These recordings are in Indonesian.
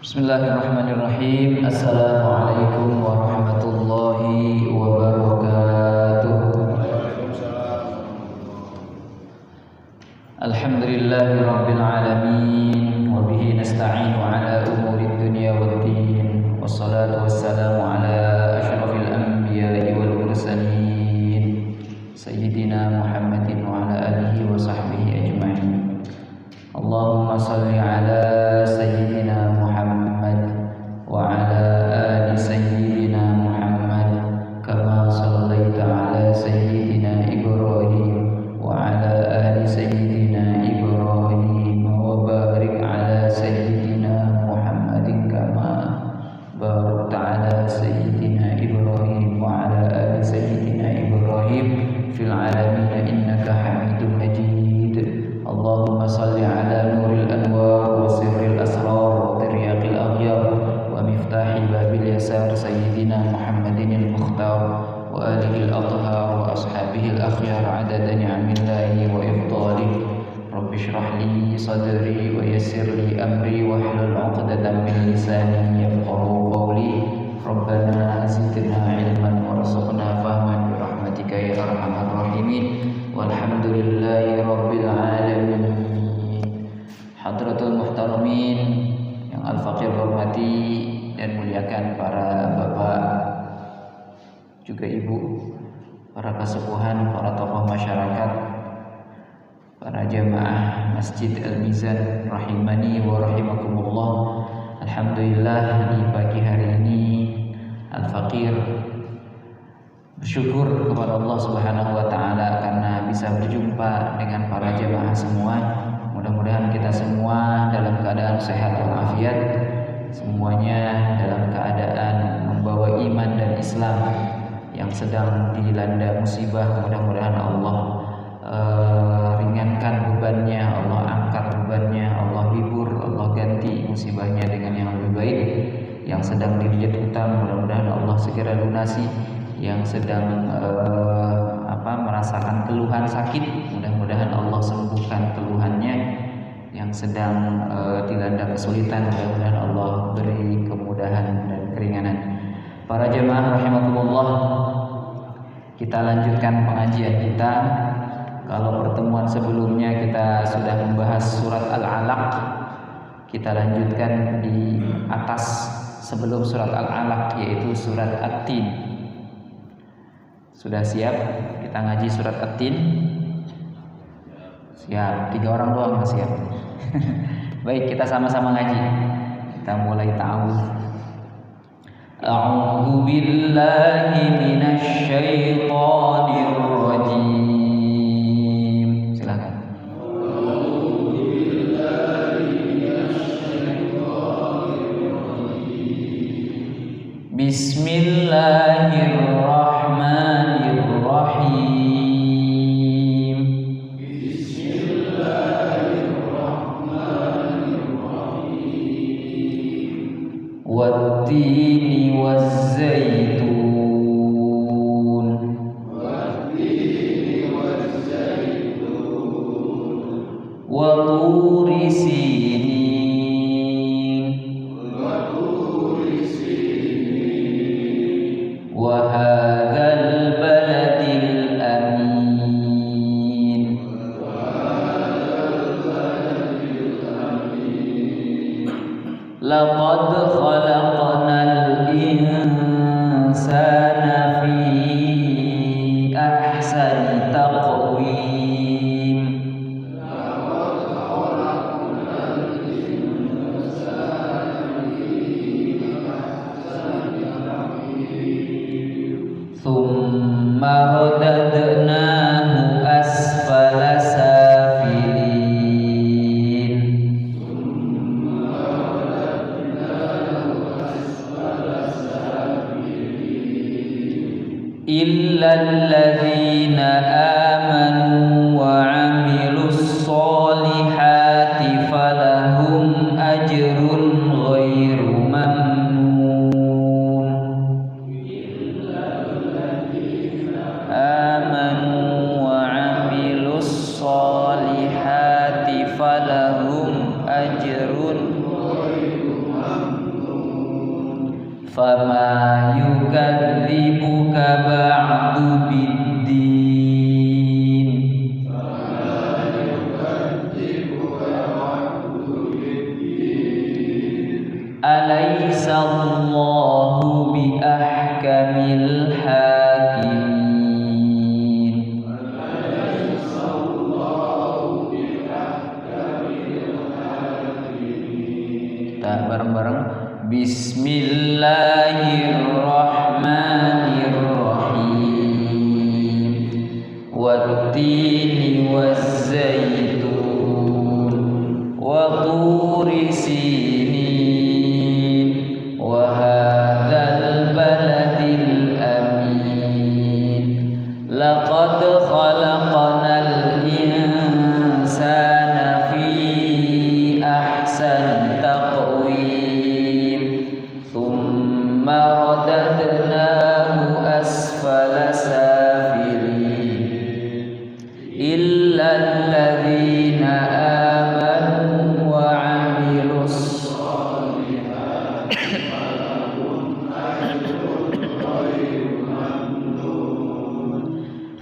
Bismillahirrahmanirrahim. Assalamualaikum warahmatullahi wabarakatuh. Alhamdulillahi rabbil alamin, wa bihi nasta'inu ala umurid dunya waddin, wassalatu wassalamu ala asyrafil anbiya'i wal mursalin sayyidina Muhammadin wa ala alihi wa sahbihi ajma'in. Allahumma salli ala sayyidina Muhammad wa ala ali sayyidina Muhammad kama sallaita ala sayyidina Ibrahim wa ala ali sayyidina Ibrahim wa barik ala sayyidina Muhammadin kama barakta ala sayyidina Ibrahim wa ala ali sayyidina Ibrahim fil alamin innaka Hamidum Majid. Allahumma salli ala nuril anwar wa sirril asrar wa tiryaqil aghyar wa miftahi babil yasar sayyidina Muhammadin al-mukhtar wa alihi al-athhar wa ashabihi al-akhyar adada ni'amillahi wa ifdalih. Rabbi shrah li sadri wa yassir li amri wa hlul 'uqdatam min lisani yafqahu qawli. Rabbana zidna ilman warzuqna fahman bi rahmatika ya arhamar rahimin. Walhamdulillahi rabbil alamin. Hadratul muhtaramin yang al-faqir hormati dan muliakan para bapak juga ibu, para kesepuhan, para tokoh masyarakat, para jamaah Masjid Al-Mizan rahimani wa rahimakumullah. Alhamdulillah di pagi hari ini al-faqir bersyukur kepada Allah Subhanahu wa taala karena bisa berjumpa dengan para jamaah semua. Mudah-mudahan kita semua dalam keadaan sehat walafiat, semuanya dalam keadaan membawa iman dan Islam. Yang sedang dilanda musibah, mudah-mudahan Allah ringankan bebannya, Allah angkat bebannya, Allah hibur, Allah ganti musibahnya dengan yang lebih baik. Yang sedang direjek hutang, mudah-mudahan Allah segera lunasi. Yang sedang merasakan keluhan sakit, mudah-mudahan Allah sembuhkan keluhannya. Yang sedang dilanda kesulitan, mudah-mudahan Allah beri kemudahan dan keringanan. Para jemaah rahimakumullah, kita lanjutkan pengajian kita. Kalau pertemuan sebelumnya kita sudah membahas surat Al-Alaq, kita lanjutkan di atas sebelum surat Al-Alaq, yaitu surat At-Tin. Sudah siap kita ngaji surat At-Tin? Siap, 3 orang doang yang siap. Baik, kita sama-sama ngaji. Kita mulai ta'awudz. A'udzu billahi minasy syaithanir rajim. Silakan. A'udzu billahi minasy syaithanir rajim. Bismillahirrahmanirrahim. Wat-tini waz-zaitun. Wa turi sinin. Wa hadzal baladil amin. Laqad khalaqnal insana fi ahsani taqwim. Thumma radadnahu asfala safilin. Illal ladzina amanu wa 'amilus sholihati falahum ajrun ghairu mamnun. Amanu wa 'amilus sholihati falahum ajrun fama yukadzibuka ba'du biddin alaysa Allahu bi ahkamil hakimin. Bareng-bareng Bismillahirrahmanirrahim wattini wazzaitun wa turi sinin wa hadzal baladil amin laqad khalaqnal insana fi ahsani رددناه أسفل سافلين إلا الذين آمنوا وعملوا الصالحات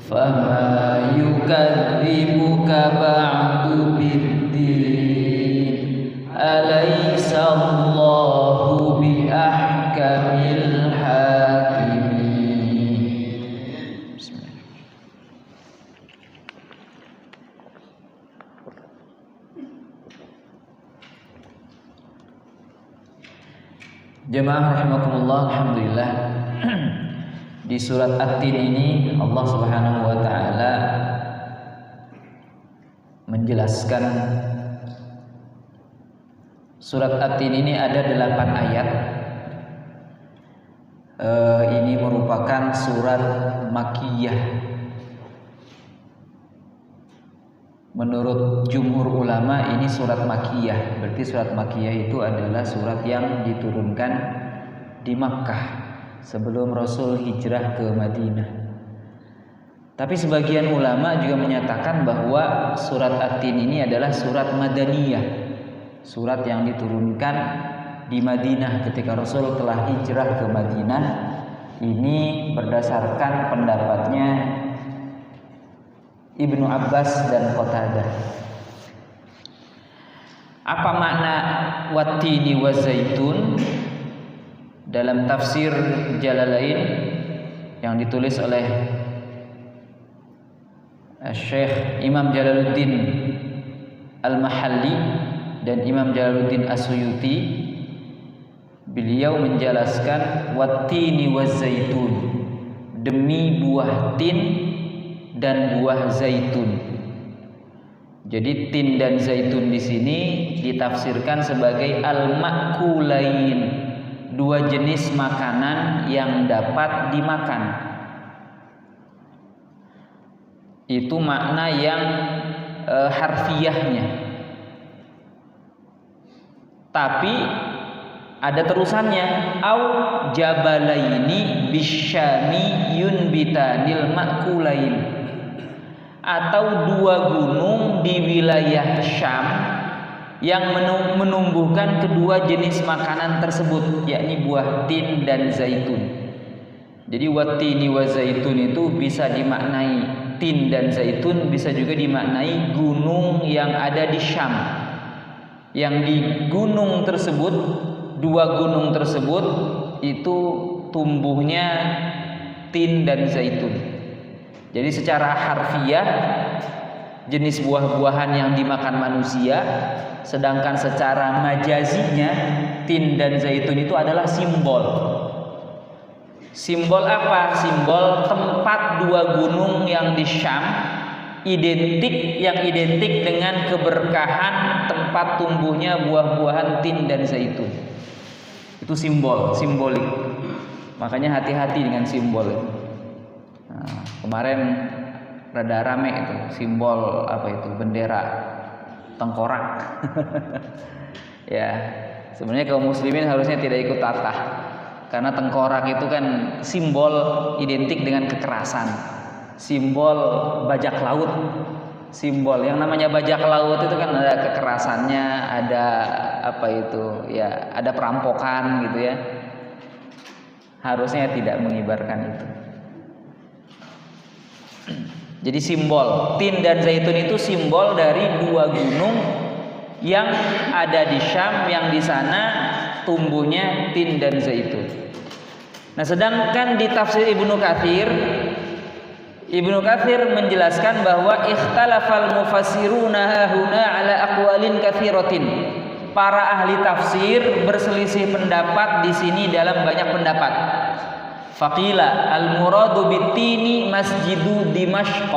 فما يكذبك بعد بالدين أليس الله بأحكم Jemaah rahimakumullah, alhamdulillah. Di surat At-Tin ini Allah Subhanahu wa taala menjelaskan surat At-Tin ini ada 8 ayat. Ini merupakan surat Makkiyah. Menurut jumhur ulama ini surat Makkiyah. Berarti surat Makkiyah itu adalah surat yang diturunkan di Makkah sebelum Rasul hijrah ke Madinah. Tapi sebagian ulama juga menyatakan bahwa surat At-Tin ini adalah surat Madaniyah, surat yang diturunkan di Madinah ketika Rasul telah hijrah ke Madinah. Ini berdasarkan pendapatnya Ibnu Abbas dan Qatadah. Apa makna wattini wazaitun? Dalam tafsir Jalalain yang ditulis oleh Syekh Imam Jalaluddin Al-Mahalli dan Imam Jalaluddin As-Suyuti, beliau menjelaskan wattini wazaitun, demi buah tin dan buah zaitun. Jadi tin dan zaitun di sini ditafsirkan sebagai al-ma'kulain, dua jenis makanan yang dapat dimakan. Itu makna yang harfiahnya. Tapi ada terusannya, au jabalaini bisyami yunbitanil ma'kulain, atau dua gunung di wilayah Syam yang menumbuhkan kedua jenis makanan tersebut, yakni buah tin dan zaitun. Jadi wattini wa zaitun itu bisa dimaknai tin dan zaitun, bisa juga dimaknai gunung yang ada di Syam. Yang di gunung tersebut, dua gunung tersebut itu tumbuhnya tin dan zaitun. Jadi secara harfiah jenis buah-buahan yang dimakan manusia, sedangkan secara majazinya tin dan zaitun itu adalah simbol. Simbol apa? Simbol tempat dua gunung yang di Syam yang identik dengan keberkahan tempat tumbuhnya buah-buahan tin dan zaitun. Itu simbolik. Makanya hati-hati dengan simbol. Nah, kemarin rada rame itu simbol apa itu, bendera tengkorak. Ya, sebenarnya kaum muslimin harusnya tidak ikut tatah, karena tengkorak itu kan simbol identik dengan kekerasan, simbol bajak laut. Simbol yang namanya bajak laut itu kan ada kekerasannya, ada apa itu ya, ada perampokan gitu ya. Harusnya tidak mengibarkan itu. Jadi simbol tin dan zaitun itu simbol dari dua gunung yang ada di Syam, yang di sana tumbuhnya tin dan zaitun. Nah, sedangkan di tafsir Ibnu Katsir menjelaskan bahwa ikhtalafal mufassiruna huna ala aqwalin katsiratin. Para ahli tafsir berselisih pendapat di sini dalam banyak pendapat. Faqila al-muradu bitini masjidu Dimashq.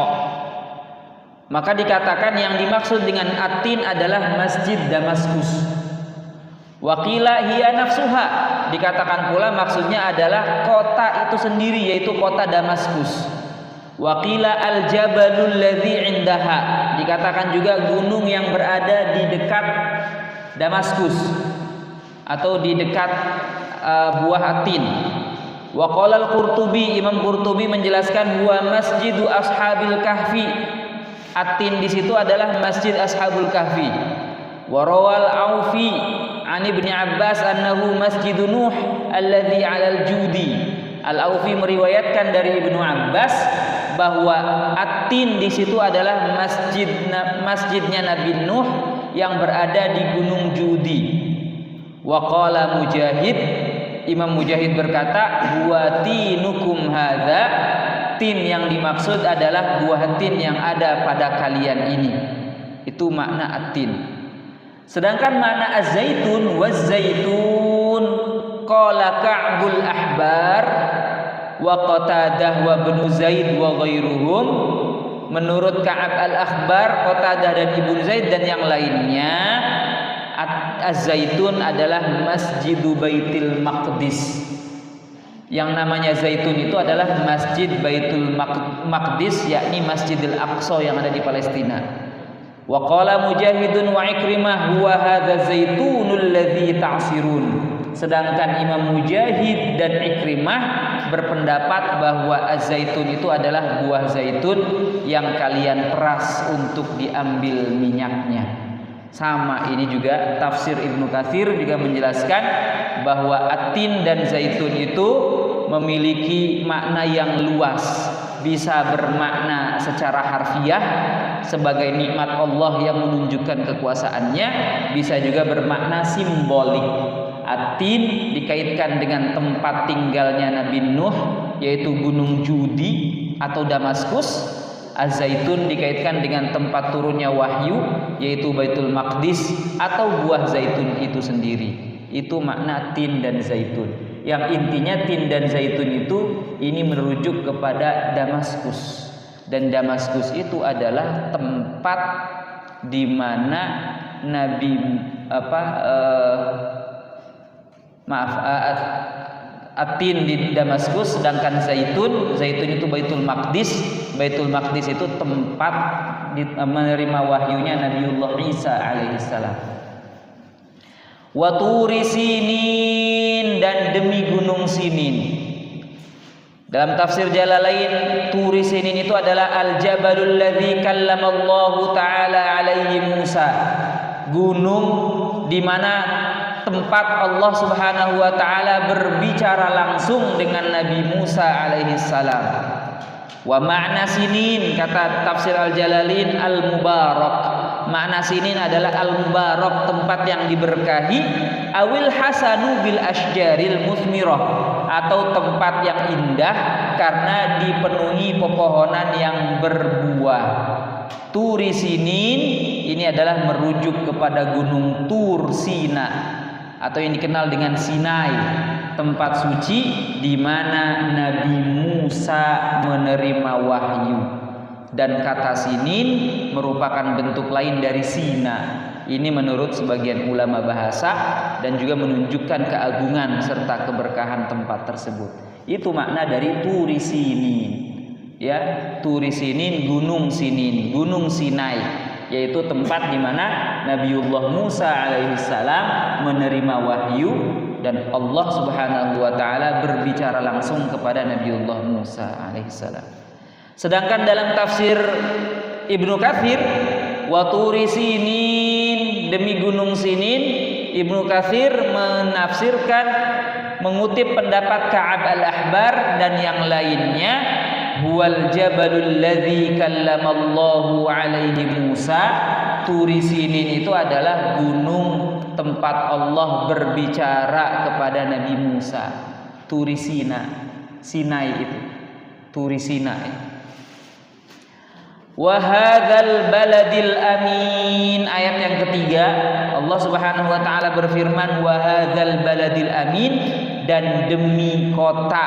Maka dikatakan yang dimaksud dengan atin adalah Masjid Damaskus. Waqila hiya nafsuha. Dikatakan pula maksudnya adalah kota itu sendiri, yaitu kota Damaskus. Waqila al-jabalul ladzi indaha. Dikatakan juga gunung yang berada di dekat Damaskus atau di dekat buah atin. Wa qala al-Qurtubi, Imam Qurtubi menjelaskan huwa masjidu ashabil kahfi. Atin di situ adalah Masjid Ashabul Kahfi. Wa rawal Aufi an Ibnu Abbas annahu Masjidun Nuh alladzi 'alal judi. Al-Aufi meriwayatkan dari Ibnu Abbas bahwa Atin di situ adalah masjidnya Nabi Nuh yang berada di Gunung Judi. Wa qala Mujahid, Imam Mujahid berkata, buah tinukum hadza, tin yang dimaksud adalah buah tin yang ada pada kalian ini. Itu makna atin. Sedangkan makna az-zaitun waz-zaitun qala Ka'bul Ahbar wa Qatadah wa Ibnu Zaid wa ghairuhum. Menurut Ka'ab al-Akhbar, Qatadah dan Ibnu Zaid dan yang lainnya, Az-Zaitun adalah Masjidu Baitul Maqdis. Yang namanya Zaitun itu adalah Masjid Baitul Maqdis, yakni Masjidil Aqsa yang ada di Palestina. Wa qala Mujahidun wa Ikrimah huwa hadza zaitunul ladzi ta'sirun. Sedangkan Imam Mujahid dan Ikrimah berpendapat bahwa az-zaitun itu adalah buah zaitun yang kalian peras untuk diambil minyaknya. Sama ini juga tafsir Ibnu Katsir juga menjelaskan bahwa atin dan zaitun itu memiliki makna yang luas, bisa bermakna secara harfiah sebagai nikmat Allah yang menunjukkan kekuasaannya, bisa juga bermakna simbolik. Atin dikaitkan dengan tempat tinggalnya Nabi Nuh, yaitu Gunung Judi atau Damaskus. Az-Zaitun dikaitkan dengan tempat turunnya wahyu, yaitu Baitul Maqdis atau buah zaitun itu sendiri. Itu makna tin dan zaitun. Yang intinya tin dan zaitun itu ini merujuk kepada Damaskus. Dan Damaskus itu adalah tempat di mana Nabi atin di Damaskus, sedangkan zaitun itu Baitul Maqdis. Baitul Maqdis itu tempat menerima wahyunya Nabiullah Isa alaihissalam. Wa turi sinin, dan demi gunung Sinin. Dalam tafsir Jalalain, turi sinin itu adalah al-jabalul ladzi kallamallahu ta'ala alaihi Musa. Gunung di mana tempat Allah Subhanahu wa taala berbicara langsung dengan Nabi Musa alaihi salam. Wa ma'na sinin, kata tafsir Al-Jalalain, al-mubarak. Makna sinin adalah al-mubarak, tempat yang diberkahi, awil hasanu bil asjaril muthmirah, atau tempat yang indah karena dipenuhi pepohonan yang berbuah. Turi sinin ini adalah merujuk kepada gunung Tur Sina atau yang dikenal dengan Sinai, tempat suci di mana Nabi Musa menerima wahyu. Dan kata sinin merupakan bentuk lain dari Sina. Ini menurut sebagian ulama bahasa dan juga menunjukkan keagungan serta keberkahan tempat tersebut. Itu makna dari Turi Sinin. Ya, Turi Sinin, Gunung Sinin, Gunung Sinai, yaitu tempat di mana Nabiullah Musa alaihissalam menerima wahyu dan Allah Subhanahu wa taala berbicara langsung kepada Nabiullah Musa alaihissalam. Sedangkan dalam tafsir Ibnu Katsir, wa turi sinin, demi gunung Sinin, Ibnu Katsir menafsirkan mengutip pendapat Ka'ab al-Ahbar dan yang lainnya, huwal jabalul ladzi kallamallahu alaihi Musa. Turi Sinin itu adalah gunung tempat Allah berbicara kepada Nabi Musa. Turi Sinai itu. Turi Sinai. Wa hadzal baladil amin. Ayat yang ketiga, Allah Subhanahu wa taala berfirman, wa hadzal baladil amin, dan demi kota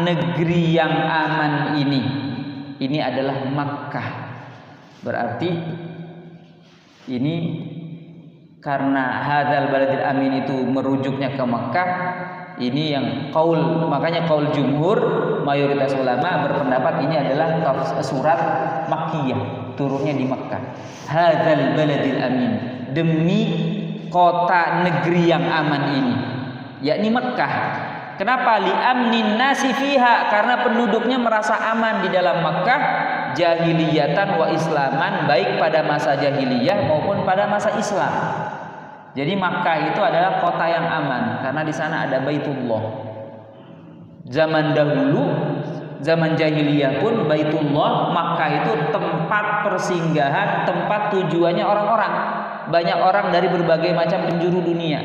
negeri yang aman ini. Ini adalah Makkah. Berarti ini karena hadzal baladil amin itu merujuknya ke Makkah. Ini yang makanya qaul jumhur, mayoritas ulama berpendapat ini adalah surat Makkiyah, turunnya di Makkah. Hadzal baladil amin, demi kota negeri yang aman ini, yakni Makkah. Kenapa? Li'amnin nasi fiha, karena penduduknya merasa aman di dalam Makkah, jahiliyatan wa islaman, baik pada masa jahiliyah maupun pada masa Islam. Jadi Makkah itu adalah kota yang aman karena di sana ada Baitullah. Zaman dahulu, zaman jahiliyah pun Baitullah, Makkah itu tempat persinggahan, tempat tujuannya orang-orang. Banyak orang dari berbagai macam penjuru dunia.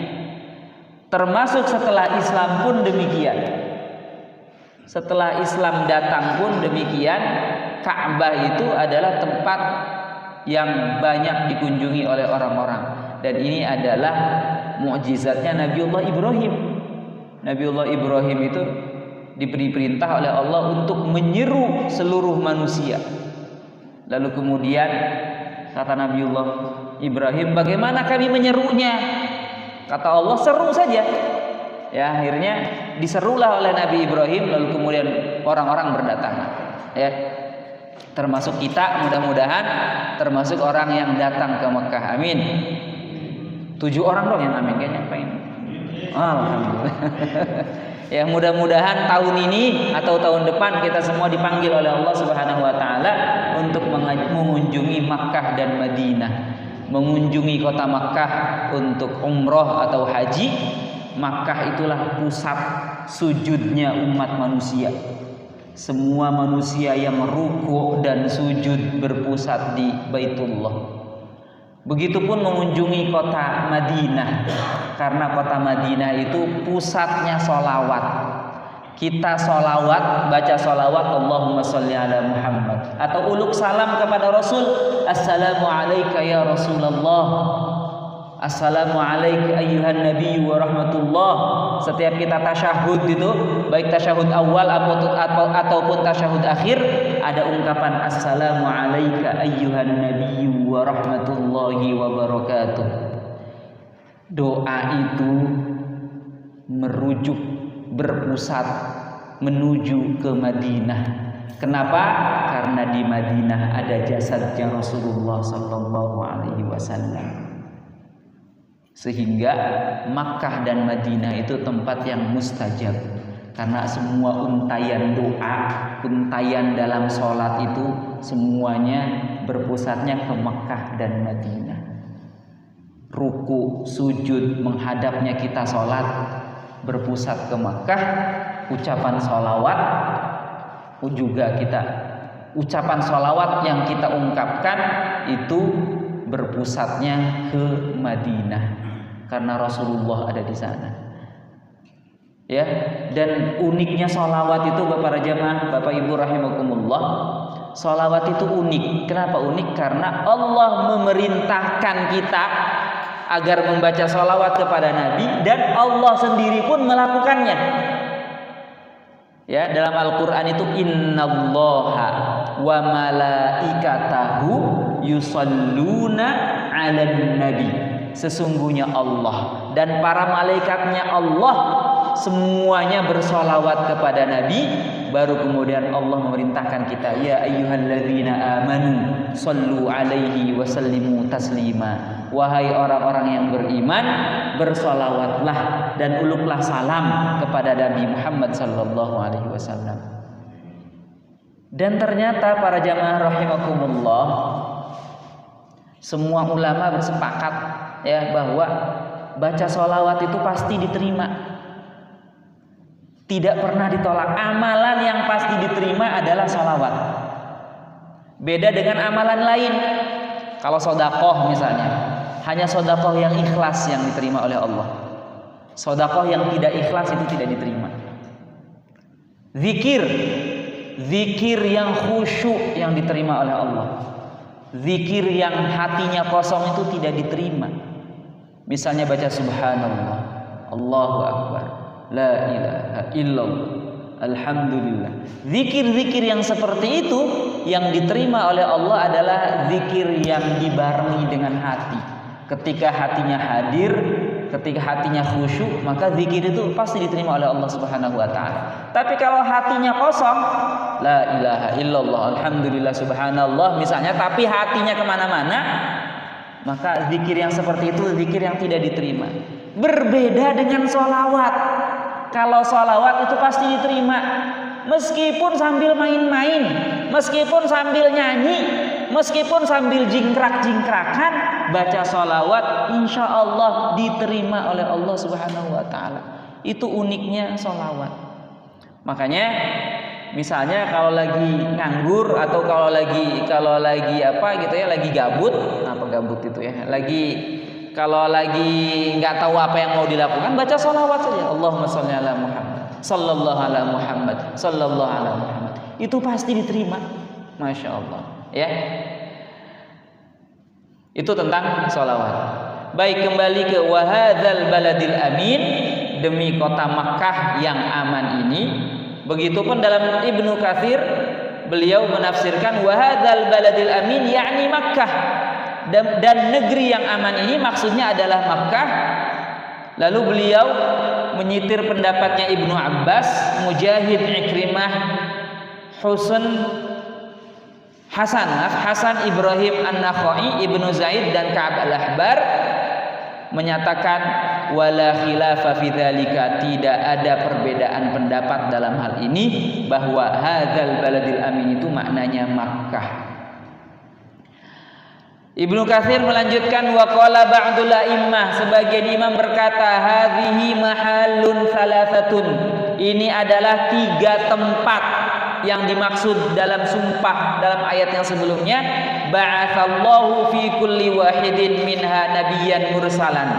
Termasuk setelah Islam pun demikian. Setelah Islam datang pun demikian, Ka'bah itu adalah tempat yang banyak dikunjungi oleh orang-orang. Dan ini adalah mukjizatnya Nabiullah Ibrahim. Nabiullah Ibrahim itu diberi perintah oleh Allah untuk menyeru seluruh manusia. Lalu kemudian kata Nabiullah Ibrahim, bagaimana kami menyerunya? Kata Allah, seru saja. Ya, akhirnya diserulah oleh Nabi Ibrahim, lalu kemudian orang-orang berdatangan. Ya, termasuk kita, mudah-mudahan termasuk orang yang datang ke Mekah. Amin. 7 orang dong yang amin, kayaknya pengen. Alhamdulillah. Ya, mudah-mudahan tahun ini atau tahun depan kita semua dipanggil oleh Allah Subhanahu wa taala untuk mengunjungi Makkah dan Madinah. Mengunjungi kota Makkah untuk umroh atau haji. Makkah itulah pusat sujudnya umat manusia. Semua manusia yang ruku' dan sujud berpusat di Baitullah. Begitupun mengunjungi kota Madinah, karena kota Madinah itu pusatnya sholawat. Kita sholawat, baca sholawat Allahumma sholli ala Muhammad, atau uluk salam kepada Rasul, assalamu alayka ya Rasulullah, assalamu alayka ayyuhan nabi wa rahmatullah. Setiap kita tasyahud itu, baik tasyahud awal ataupun tasyahud akhir, ada ungkapan assalamu alayka ayyuhan nabi wa rahmatullahi wa barakatuh. Doa itu merujuk, berpusat menuju ke Madinah. Kenapa? Karena di Madinah ada jasadnya Rasulullah sallallahu alaihi wasallam. Sehingga Makkah dan Madinah itu tempat yang mustajab, karena semua untayan doa, untayan dalam sholat itu semuanya berpusatnya ke Makkah dan Madinah. Ruku, sujud, menghadapnya kita sholat berpusat ke Makkah. Ucapan sholawat juga ucapan sholawat yang kita ungkapkan itu berpusatnya ke Madinah, karena Rasulullah ada di sana. Ya, dan uniknya sholawat itu para jamaah, Bapak Ibu rahimakumullah, sholawat itu unik. Kenapa unik? Karena Allah memerintahkan kita agar membaca sholawat kepada Nabi, dan Allah sendiri pun melakukannya. Ya, dalam Al-Quran itu innallaha wa malaikatahu yusalluna 'alan nabi. Sesungguhnya Allah dan para malaikatnya Allah semuanya bersolawat kepada Nabi. Baru kemudian Allah memerintahkan kita, ya ayyuhalladzina amanu sallu alaihi wasallimu taslima. Wahai orang-orang yang beriman, bersolawatlah dan uluklah salam kepada Nabi Muhammad sallallahu alaihi wasallam. Dan ternyata para jamaah rahimakumullah, semua ulama bersepakat ya bahwa baca sholawat itu pasti diterima. Tidak pernah ditolak. Amalan yang pasti diterima adalah sholawat. Beda dengan amalan lain. Kalau sodakoh misalnya, hanya sodakoh yang ikhlas yang diterima oleh Allah. Sodakoh yang tidak ikhlas itu tidak diterima. Zikir yang khusyuk yang diterima oleh Allah. Zikir yang hatinya kosong itu tidak diterima. Misalnya baca subhanallah, Allahu akbar, la ilaha illallah, alhamdulillah. Zikir-zikir yang seperti itu yang diterima oleh Allah adalah zikir yang dibarengi dengan hati. Ketika hatinya hadir, ketika hatinya khusyuk, maka zikir itu pasti diterima oleh Allah Subhanahu wa taala. Tapi kalau hatinya kosong, la ilaha illallah, alhamdulillah, subhanallah misalnya, tapi hatinya kemana-mana, maka zikir yang seperti itu zikir yang tidak diterima. Berbeda dengan sholawat. Kalau sholawat itu pasti diterima, meskipun sambil main-main, meskipun sambil nyanyi, meskipun sambil jingkrak-jingkrakan, baca sholawat insya Allah diterima oleh Allah Subhanahu wa ta'ala. Itu uniknya sholawat. Makanya misalnya kalau lagi nganggur atau kalau lagi apa gitu ya, lagi gabut, apa gabut itu ya, kalau lagi nggak tahu apa yang mau dilakukan, baca sholawat saja. Allahumma sholli ala Muhammad, sallallahu ala Muhammad, sallallahu ala Muhammad. Itu pasti diterima, masya Allah. Ya, itu tentang sholawat. Baik, kembali ke wahadzal baladil amin, demi kota Makkah yang aman ini. Begitupun dalam Ibnu Katsir, beliau menafsirkan wahadzal baladil amin yakni Makkah, dan negeri yang aman ini maksudnya adalah Makkah. Lalu beliau menyitir pendapatnya Ibnu Abbas, Mujahid, Ikrimah, Hasan Ibrahim An-Nakhai, Ibnu Zaid dan Ka'ab Al-Ahbar menyatakan wala khilafa fi dzalika, tidak ada perbedaan pendapat dalam hal ini bahwa hadzal baladil amin itu maknanya Makkah. Ibnu Katsir melanjutkan wa qala ba'dul a'immah, sebagian imam berkata hadhihi mahallun salasatun, ini adalah 3 tempat yang dimaksud dalam sumpah dalam ayat yang sebelumnya, ba'atsallahu fi kulli wahidin minha nabiyyan mursalan,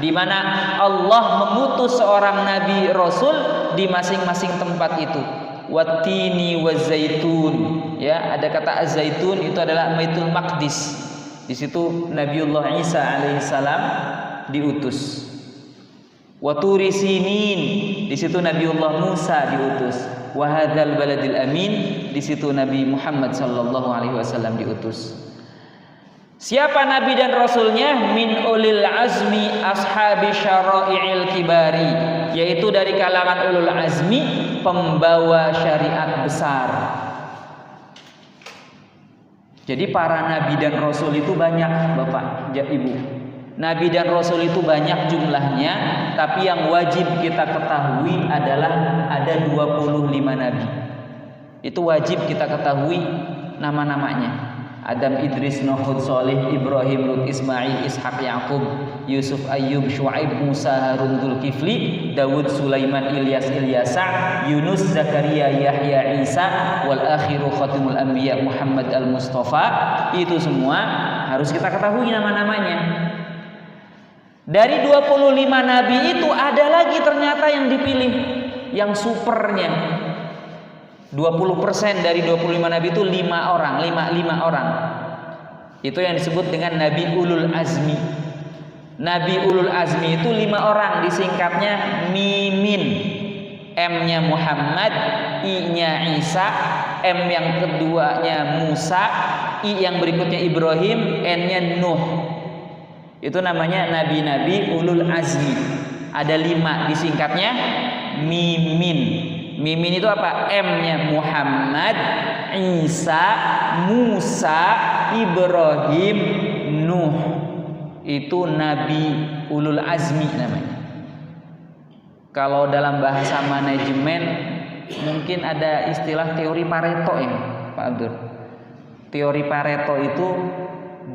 di mana Allah mengutus seorang nabi rasul di masing-masing tempat itu. Wattini wazaitun, ya, ada kata az-zaitun itu adalah Baitul Maqdis. Di situ Nabiullah Isa alaihissalam diutus. Wa turi sinin, di situ Nabiullah Musa diutus. Wa hadzal baladil amin, di situ Nabi Muhammad sallallahu alaihi wasallam diutus. Siapa nabi dan rasulnya? Min ulil azmi ashabi syara'i'il kibari, yaitu dari kalangan ulul azmi, pembawa syariat besar. Jadi para nabi dan rasul itu banyak, Bapak, Ibu. Nabi dan rasul itu banyak jumlahnya, tapi yang wajib kita ketahui adalah ada 25 nabi. Itu wajib kita ketahui nama-namanya. Adam, Idris, Nuh, Hud, Salih, Ibrahim, Lut, Ismail, Ishaq, Yaqub, Yusuf, Ayyub, Syuaib, Musa, Harun, Dzulkifli, Dawud, Sulaiman, Ilyas, Ilyasa, Yunus, Zakaria, Yahya, Isa, wal akhiru khatimul anbiya Muhammad al-Mustafa. Itu semua harus kita ketahui nama-namanya. Dari 25 nabi itu ada lagi ternyata yang dipilih, yang supernya. 20% dari 25 nabi itu 5 orang. Itu yang disebut dengan Nabi Ulul Azmi. Nabi Ulul Azmi itu 5 orang, disingkatnya Mimin. M-nya Muhammad, I-nya Isa, M yang keduanya Musa, I yang berikutnya Ibrahim, N-nya Nuh. Itu namanya nabi-nabi Ulul Azmi. Ada 5, disingkatnya Mimin. Mimin itu apa? M-nya Muhammad, Isa, Musa, Ibrahim, Nuh. Itu Nabi Ulul Azmi namanya. Kalau dalam bahasa manajemen mungkin ada istilah teori Pareto ya, Pak Abdur. Teori Pareto itu 20%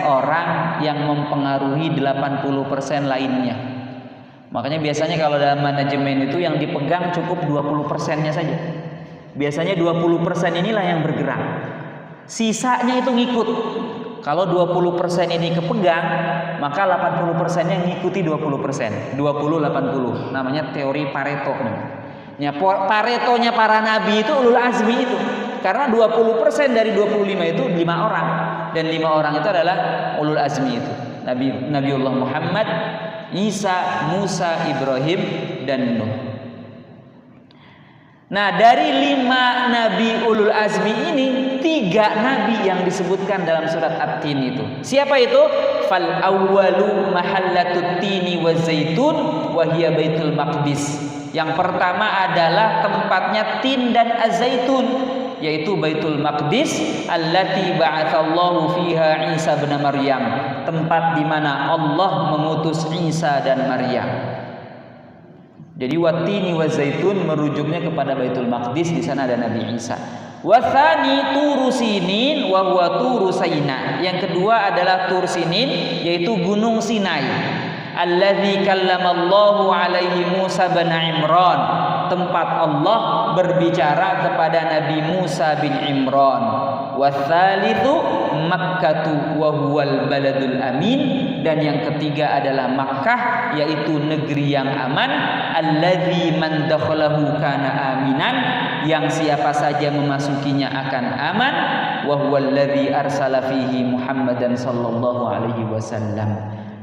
orang yang mempengaruhi 80% lainnya. Makanya biasanya kalau dalam manajemen itu yang dipegang cukup 20%-nya saja. Biasanya 20% inilah yang bergerak. Sisanya itu ngikut. Kalau 20% ini kepegang, maka 80%-nya ngikuti 20%. 20-80. Namanya teori Pareto. Ya, Paretonya para nabi itu ulul azmi itu. Karena 20% dari 25 itu 5 orang. Dan 5 orang itu adalah ulul azmi itu. Nabiullah Muhammad, Isa, Musa, Ibrahim, dan Nuh. Nah, dari 5 nabi ulul azmi ini 3 nabi yang disebutkan dalam surat At-Tin itu. Siapa itu? Fal awwalu mahallatut tini wa zaitun wa hiya Baitul Maqdis. Yang pertama adalah tempatnya tin dan az-zaitun, yaitu Baitul Maqdis, allati ba'atsallahu fiha Isa bin Maryam, tempat di mana Allah mengutus Isa dan Maryam. Jadi watini wa zaitun merujuknya kepada Baitul Maqdis, di sana ada Nabi Isa. Wa tsani Turu Sinin wa huwa Turu Saina. Yang kedua adalah Tur Sinin, yaitu Gunung Sinai. Alladzi kallamallahu alaihi Musa bin Imran, tempat Allah berbicara kepada Nabi Musa bin Imran. Watsalitsu Makkah wa huwal baladul amin, dan yang ketiga adalah Makkah, yaitu negeri yang aman. Alladzi man dakhalahu kana aminan, yang siapa saja memasukinya akan aman. Wa huwallazi arsala fihi Muhammadan sallallahu alaihi wasallam,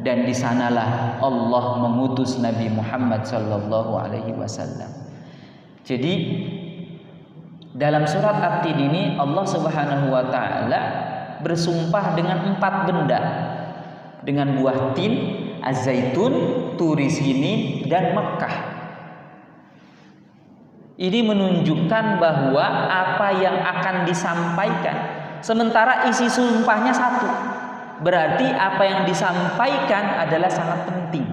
dan di sanalah Allah mengutus Nabi Muhammad sallallahu alaihi wasallam. Jadi dalam surat At-Tin ini Allah Subhanahu wa taala bersumpah dengan 4 benda. Dengan buah tin, az-zaitun, Turi Sinin, dan Mekkah. Ini menunjukkan bahwa apa yang akan disampaikan, sementara isi sumpahnya satu, berarti apa yang disampaikan adalah sangat penting.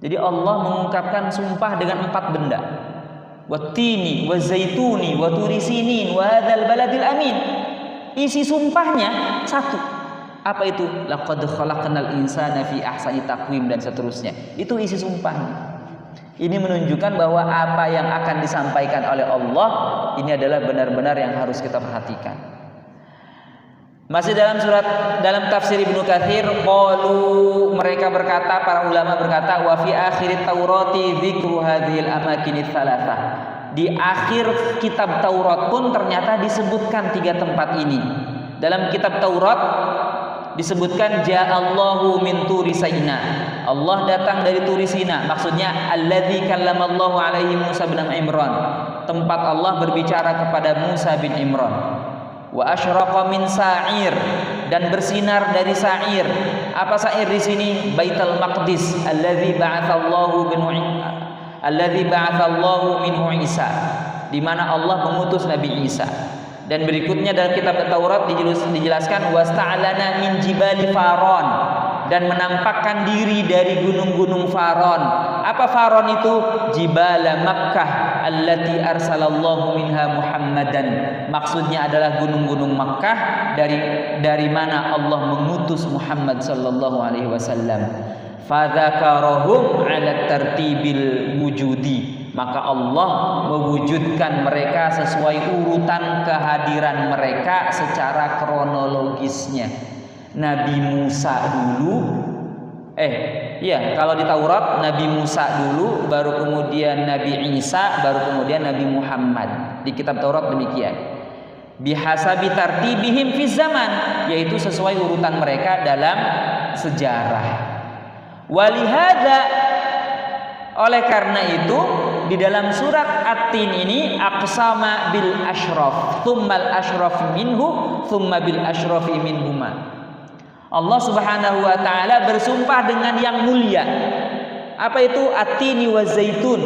Jadi Allah mengungkapkan sumpah dengan 4 benda. Wattini, wazaituni, waturi sinin, wa hadzal baladil amin. Isi sumpahnya satu. Apa itu? Laqad khalaqnal insana fi ahsani taqwim, dan seterusnya. Itu isi sumpahnya. Ini menunjukkan bahwa apa yang akan disampaikan oleh Allah ini adalah benar-benar yang harus kita perhatikan. Masih dalam tafsir Ibnu Katsir, qalu, mereka berkata, para ulama berkata, wa fi akhirit Taurati dzikru hadhil amakinits tsalatsah. Di akhir kitab Taurat pun ternyata disebutkan 3 tempat ini. Dalam kitab Taurat disebutkan ja'allahu min Turi Saina. Allah datang dari Turi Sina. Maksudnya alladzi kallamallahu alaihi Musa bin Imran. Tempat Allah berbicara kepada Musa bin Imran. Wa asyraqa min Sa'ir, dan bersinar dari Sa'ir. Apa Sa'ir di sini? Baitul Maqdis alladzi ba'atsallahu minhu Isa, di mana Allah mengutus Nabi Isa. Dan berikutnya dalam kitab Taurat dijelaskan wasta'lana min jibali Faron, dan menampakkan diri dari gunung-gunung Faron. Apa Faron itu? Jibala Makkah allati arsalallahu minha Muhammadan. Maksudnya adalah gunung-gunung Makkah dari mana Allah mengutus Muhammad sallallahu alaihi wasallam. Fadzakarahum ala tartibil wujudi, maka Allah mewujudkan mereka sesuai urutan kehadiran mereka secara kronologisnya. Nabi Musa dulu, kalau di Taurat Nabi Musa dulu, baru kemudian Nabi Isa, baru kemudian Nabi Muhammad. Di kitab Taurat demikian. Bihasabi tartibihim fi zaman, yaitu sesuai urutan mereka dalam sejarah. Walihada, oleh karena itu di dalam surat At-Tin ini aqsama bil asyraf, tsummal asyraf minhu, tsumma bil asyrafi minhuma. Allah Subhanahu wa taala bersumpah dengan yang mulia. Apa itu? At-tini wa zaitun.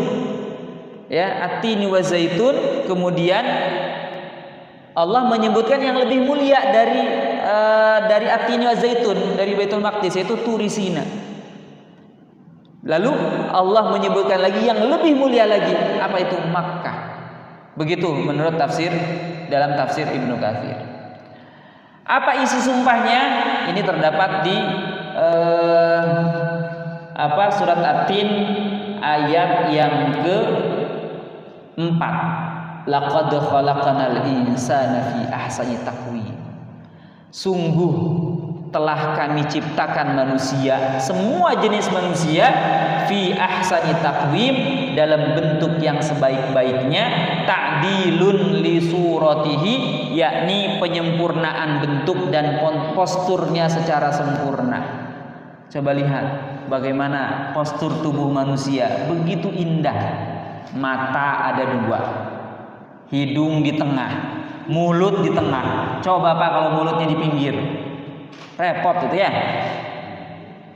Ya, at-tini wa zaitun. Kemudian Allah menyebutkan yang lebih mulia dari at-tini wa zaitun, dari Baitul Maqdis, yaitu Turi Sina. Lalu Allah menyebutkan lagi yang lebih mulia lagi. Apa itu? Makkah. Begitu menurut dalam tafsir Ibnu Katsir. Apa isi sumpahnya? Ini terdapat di surat At-Tin ayat yang ke-4. Laqad khalaqnal insana fi ahsani taqwim. Sungguh telah kami ciptakan manusia, semua jenis manusia, fi ahsani taqwim, dalam bentuk yang sebaik-baiknya, ta'dilun li suratihi, yakni penyempurnaan bentuk dan posturnya secara sempurna. Coba lihat bagaimana postur tubuh manusia, begitu indah. Mata ada 2, hidung di tengah, mulut di tengah. Coba Pak kalau mulutnya di pinggir, repot gitu ya.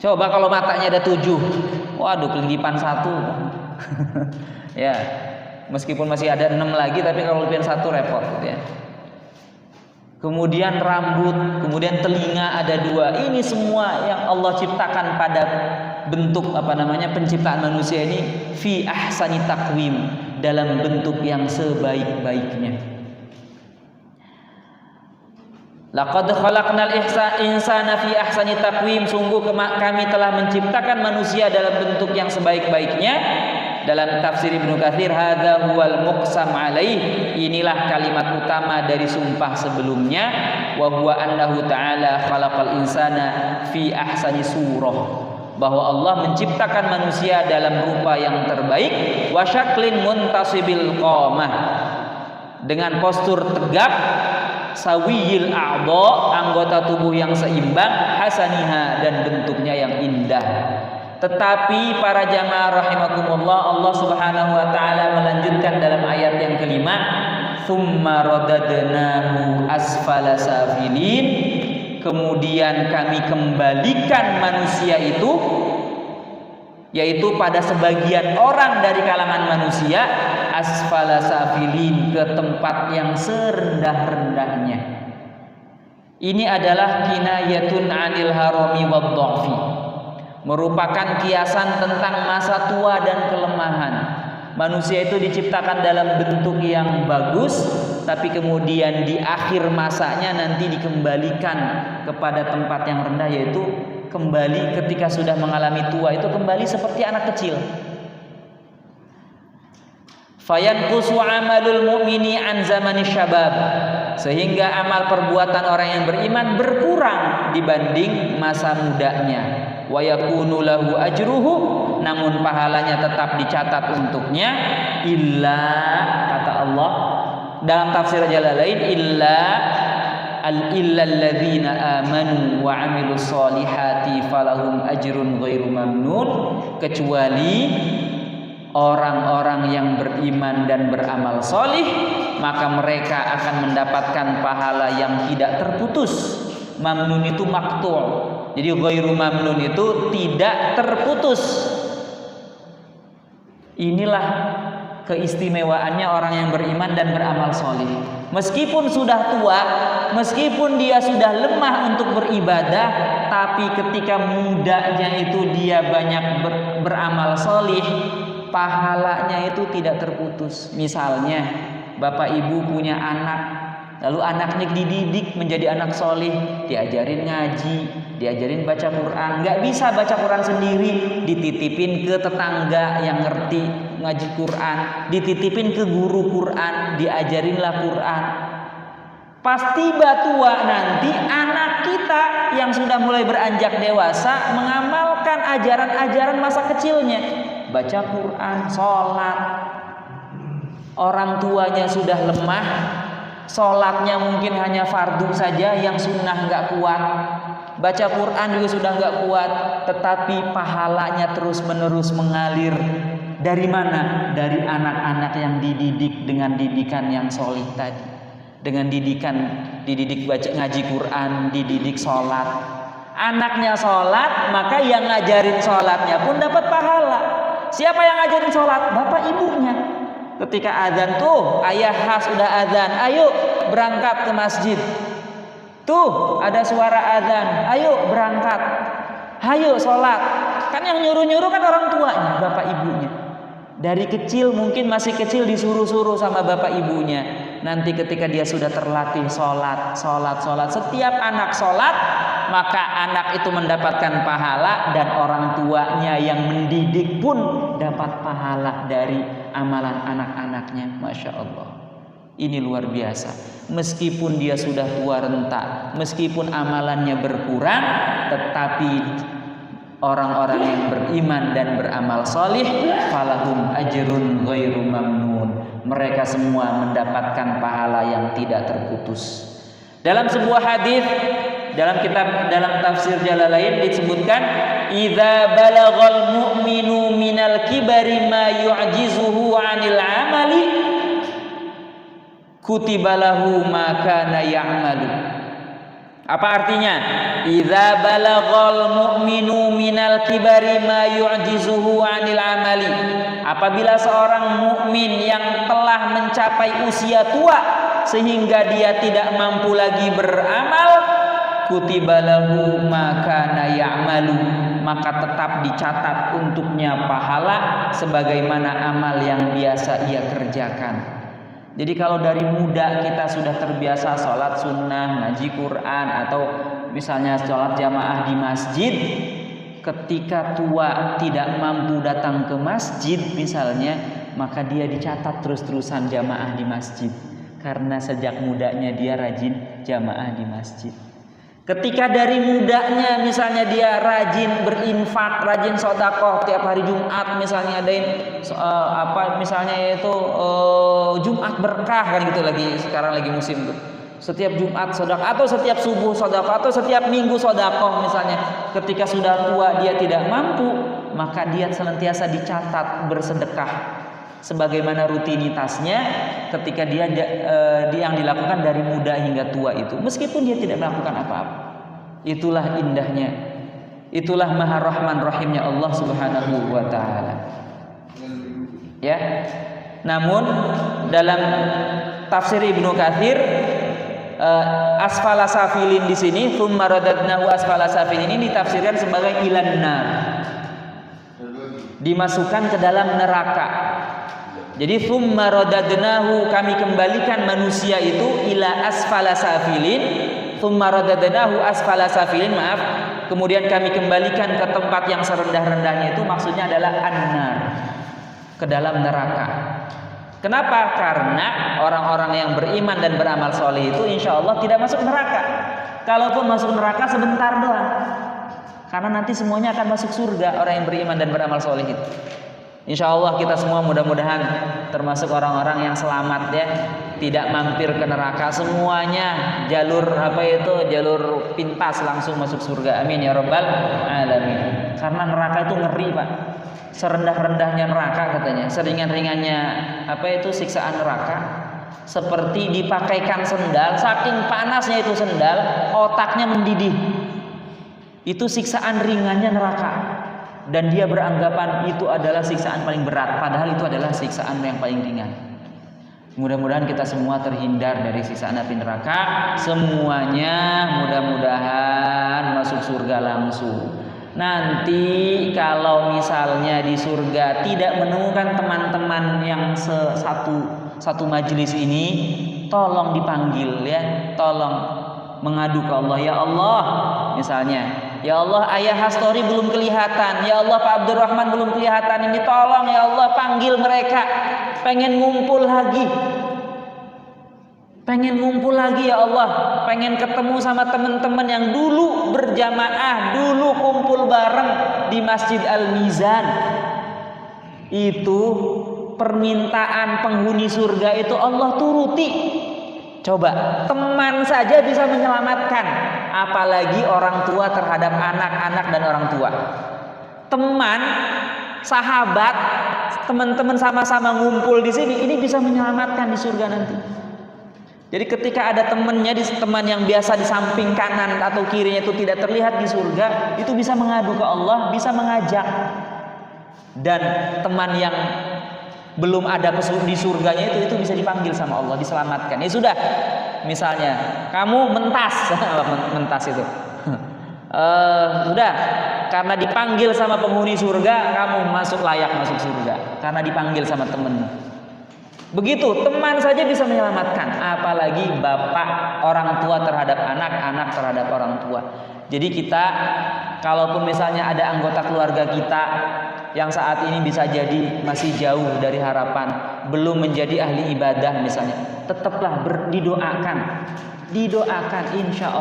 Coba kalau matanya ada 7, waduh kelindipan 1. Ya, meskipun masih ada 6 lagi, tapi kalau lebihan 1 repot gitu ya. Kemudian rambut, kemudian telinga ada 2. Ini semua yang Allah ciptakan pada bentuk penciptaan manusia ini fi ahsani taqwim, dalam bentuk yang sebaik-baiknya. Laqad khalaqnal insana fi ahsani taqwim, sungguh kami telah menciptakan manusia dalam bentuk yang sebaik-baiknya. Dalam tafsir Ibnu Katsir, hadza huwal muqsam alaih, inilah kalimat utama dari sumpah sebelumnya, wa huwa annahu ta'ala khalaqal insana fi ahsani surah, bahwa Allah menciptakan manusia dalam rupa yang terbaik, wa syaklin muntasibil qamah, dengan postur tegap, sawiyil a'dha, anggota tubuh yang seimbang, hasaniha, dan bentuknya yang indah. Tetapi para jamaah rahimakumullah, Allah Subhanahu wa taala melanjutkan dalam ayat yang kelima, tsumma radadnahu asfala safilin, kemudian kami kembalikan manusia itu, yaitu pada sebagian orang dari kalangan manusia, asfala safilin, ke tempat yang serendah-rendahnya. Ini adalah kinayatun 'anil harami wad-dha'fi, merupakan kiasan tentang masa tua dan kelemahan. Manusia itu diciptakan dalam bentuk yang bagus, tapi kemudian di akhir masanya nanti dikembalikan kepada tempat yang rendah, yaitu kembali ketika sudah mengalami tua itu kembali seperti anak kecil. Fayanqusu amalul mu'mini an zamani syabab, sehingga amal perbuatan orang yang beriman berkurang dibanding masa mudanya. Wa yakunu lahu ajruhu, namun pahalanya tetap dicatat untuknya, illa, kata Allah dalam tafsir Jalalain, illalladzina amanu wa amilus solihati falahum ajrun ghairu mamnun, kecuali orang-orang yang beriman dan beramal solih, maka mereka akan mendapatkan pahala yang tidak terputus. Mamnun itu maqtu', jadi ghairu mamnun itu tidak terputus. Inilah keistimewaannya orang yang beriman dan beramal solih. Meskipun sudah tua, meskipun dia sudah lemah untuk beribadah, tapi ketika mudanya itu dia banyak beramal solih, pahalanya itu tidak terputus. Misalnya bapak ibu punya anak, lalu anaknya dididik menjadi anak solih, diajarin ngaji, diajarin baca Quran. Nggak bisa baca Quran sendiri, dititipin ke tetangga yang ngerti ngaji Quran, dititipin ke guru Quran, diajarinlah Quran. Pas tiba tua nanti, anak kita yang sudah mulai beranjak dewasa mengamalkan ajaran-ajaran masa kecilnya, baca Quran, sholat. Orang tuanya sudah lemah, sholatnya mungkin hanya fardu saja, yang sunnah nggak kuat, baca Quran juga sudah nggak kuat, tetapi pahalanya terus menerus mengalir. Dari mana? Dari anak-anak yang dididik dengan didikan yang solih tadi, dengan dididik baca ngaji Quran, dididik sholat. Anaknya sholat, maka yang ngajarin sholatnya pun dapat pahala. Siapa yang ngajarin sholat? Bapak ibunya. Ketika azan tuh, ayah sudah azan, ayo berangkat ke masjid. Tuh ada suara azan, ayo berangkat, ayo sholat. Kan yang nyuruh-nyuruh kan orang tuanya, bapak ibunya. Dari kecil, mungkin masih kecil, disuruh-suruh sama bapak ibunya. nanti ketika dia sudah terlatih sholat, setiap anak sholat, maka anak itu mendapatkan pahala dan orang tuanya yang mendidik pun dapat pahala dari amalan anak-anaknya. Masya Allah, ini luar biasa. Meskipun dia sudah tua renta, meskipun amalannya berkurang, tetapi orang-orang yang beriman dan beramal solih, falahum ajrun ghairu mamnun, mereka semua mendapatkan pahala yang tidak terputus. Dalam sebuah hadis, dalam tafsir Jalalain disebutkan, idza balaghal mu'minu minal kibari ma yu'jizuhu 'anil 'amali kutibalahu ma kana ya'malu. Apa artinya? Idza balaghal mu'minu minal kibari ma yu'jizuhu 'anil 'amali. Apabila seorang mukmin yang telah mencapai usia tua sehingga dia tidak mampu lagi beramal, kutibalahu ma kana ya'malu, maka tetap dicatat untuknya pahala sebagaimana amal yang biasa ia kerjakan. Jadi kalau dari muda kita sudah terbiasa sholat sunnah, ngaji Quran, atau misalnya sholat jamaah di masjid, ketika tua tidak mampu datang ke masjid misalnya, maka dia dicatat terus-terusan jamaah di masjid, karena sejak mudanya dia rajin jamaah di masjid. Ketika dari mudanya misalnya dia rajin berinfak, rajin sedekah tiap hari Jumat, misalnya adain misalnya yaitu Jumat berkah, kan gitu, lagi sekarang lagi musim tuh. Setiap Jumat sedekah, atau setiap subuh sedekah, atau setiap minggu sedekah misalnya. Ketika sudah tua dia tidak mampu, maka dia senantiasa dicatat bersedekah sebagaimana rutinitasnya ketika dia yang dilakukan dari muda hingga tua itu, meskipun dia tidak melakukan apa-apa. Itulah indahnya, itulah maha rahman rahimnya Allah Subhanahu wa taala. Ya. Namun dalam tafsir Ibnu Katsir, asfala safilin di sini, tsumma radadnahu asfala safilin, ini ditafsirkan sebagai ilan nar, dimasukkan ke dalam neraka. Jadi tsumma radadnahu, kami kembalikan manusia itu ila asfala safilin, tsumma radadnahu asfala safilin, maaf, kemudian kami kembalikan ke tempat yang serendah-rendahnya, itu maksudnya adalah an-nar, ke dalam neraka. Kenapa? Karena orang-orang yang beriman dan beramal soleh itu insya Allah tidak masuk neraka. Kalaupun masuk neraka sebentar doang, karena nanti semuanya akan masuk surga orang yang beriman dan beramal soleh itu. Insya Allah kita semua mudah-mudahan termasuk orang-orang yang selamat ya, tidak mampir ke neraka, semuanya jalur jalur pintas langsung masuk surga. Amin ya rabbal alamin. Karena neraka itu ngeri, Pak. Serendah-rendahnya neraka katanya, seringan-ringannya siksaan neraka seperti dipakaikan sendal, saking panasnya itu sendal, otaknya mendidih. Itu siksaan ringannya neraka. Dan dia beranggapan itu adalah siksaan paling berat, padahal itu adalah siksaan yang paling ringan. Mudah-mudahan kita semua terhindar dari siksaan api neraka. Semuanya mudah-mudahan masuk surga langsung. Nanti kalau misalnya di surga tidak menemukan teman-teman yang satu majelis ini, tolong dipanggil ya, tolong mengadu ke Allah. Ya Allah, misalnya, ya Allah Ayah Hastori belum kelihatan, ya Allah Pak Abdurrahman belum kelihatan, ini tolong ya Allah panggil mereka, pengen ngumpul lagi ya Allah, pengen ketemu sama teman-teman yang dulu berjamaah, dulu kumpul bareng di Masjid Al-Mizan. Itu permintaan penghuni surga itu Allah turuti. Coba, teman saja bisa menyelamatkan, apalagi orang tua terhadap anak-anak dan orang tua. Teman, sahabat, teman-teman sama-sama ngumpul di sini, ini bisa menyelamatkan di surga nanti. Jadi ketika ada teman yang biasa di samping kanan atau kirinya itu tidak terlihat di surga, itu bisa mengadu ke Allah, bisa mengajak. Dan teman yang belum ada di surganya itu bisa dipanggil sama Allah, diselamatkan. Ya sudah, misalnya kamu mentas itu sudah, karena dipanggil sama penghuni surga, kamu layak masuk surga karena dipanggil sama temenmu. Begitu, teman saja bisa menyelamatkan, apalagi bapak, orang tua terhadap anak, anak terhadap orang tua. Jadi kita, kalaupun misalnya ada anggota keluarga kita yang saat ini bisa jadi masih jauh dari harapan, belum menjadi ahli ibadah misalnya, tetaplah didoakan, insya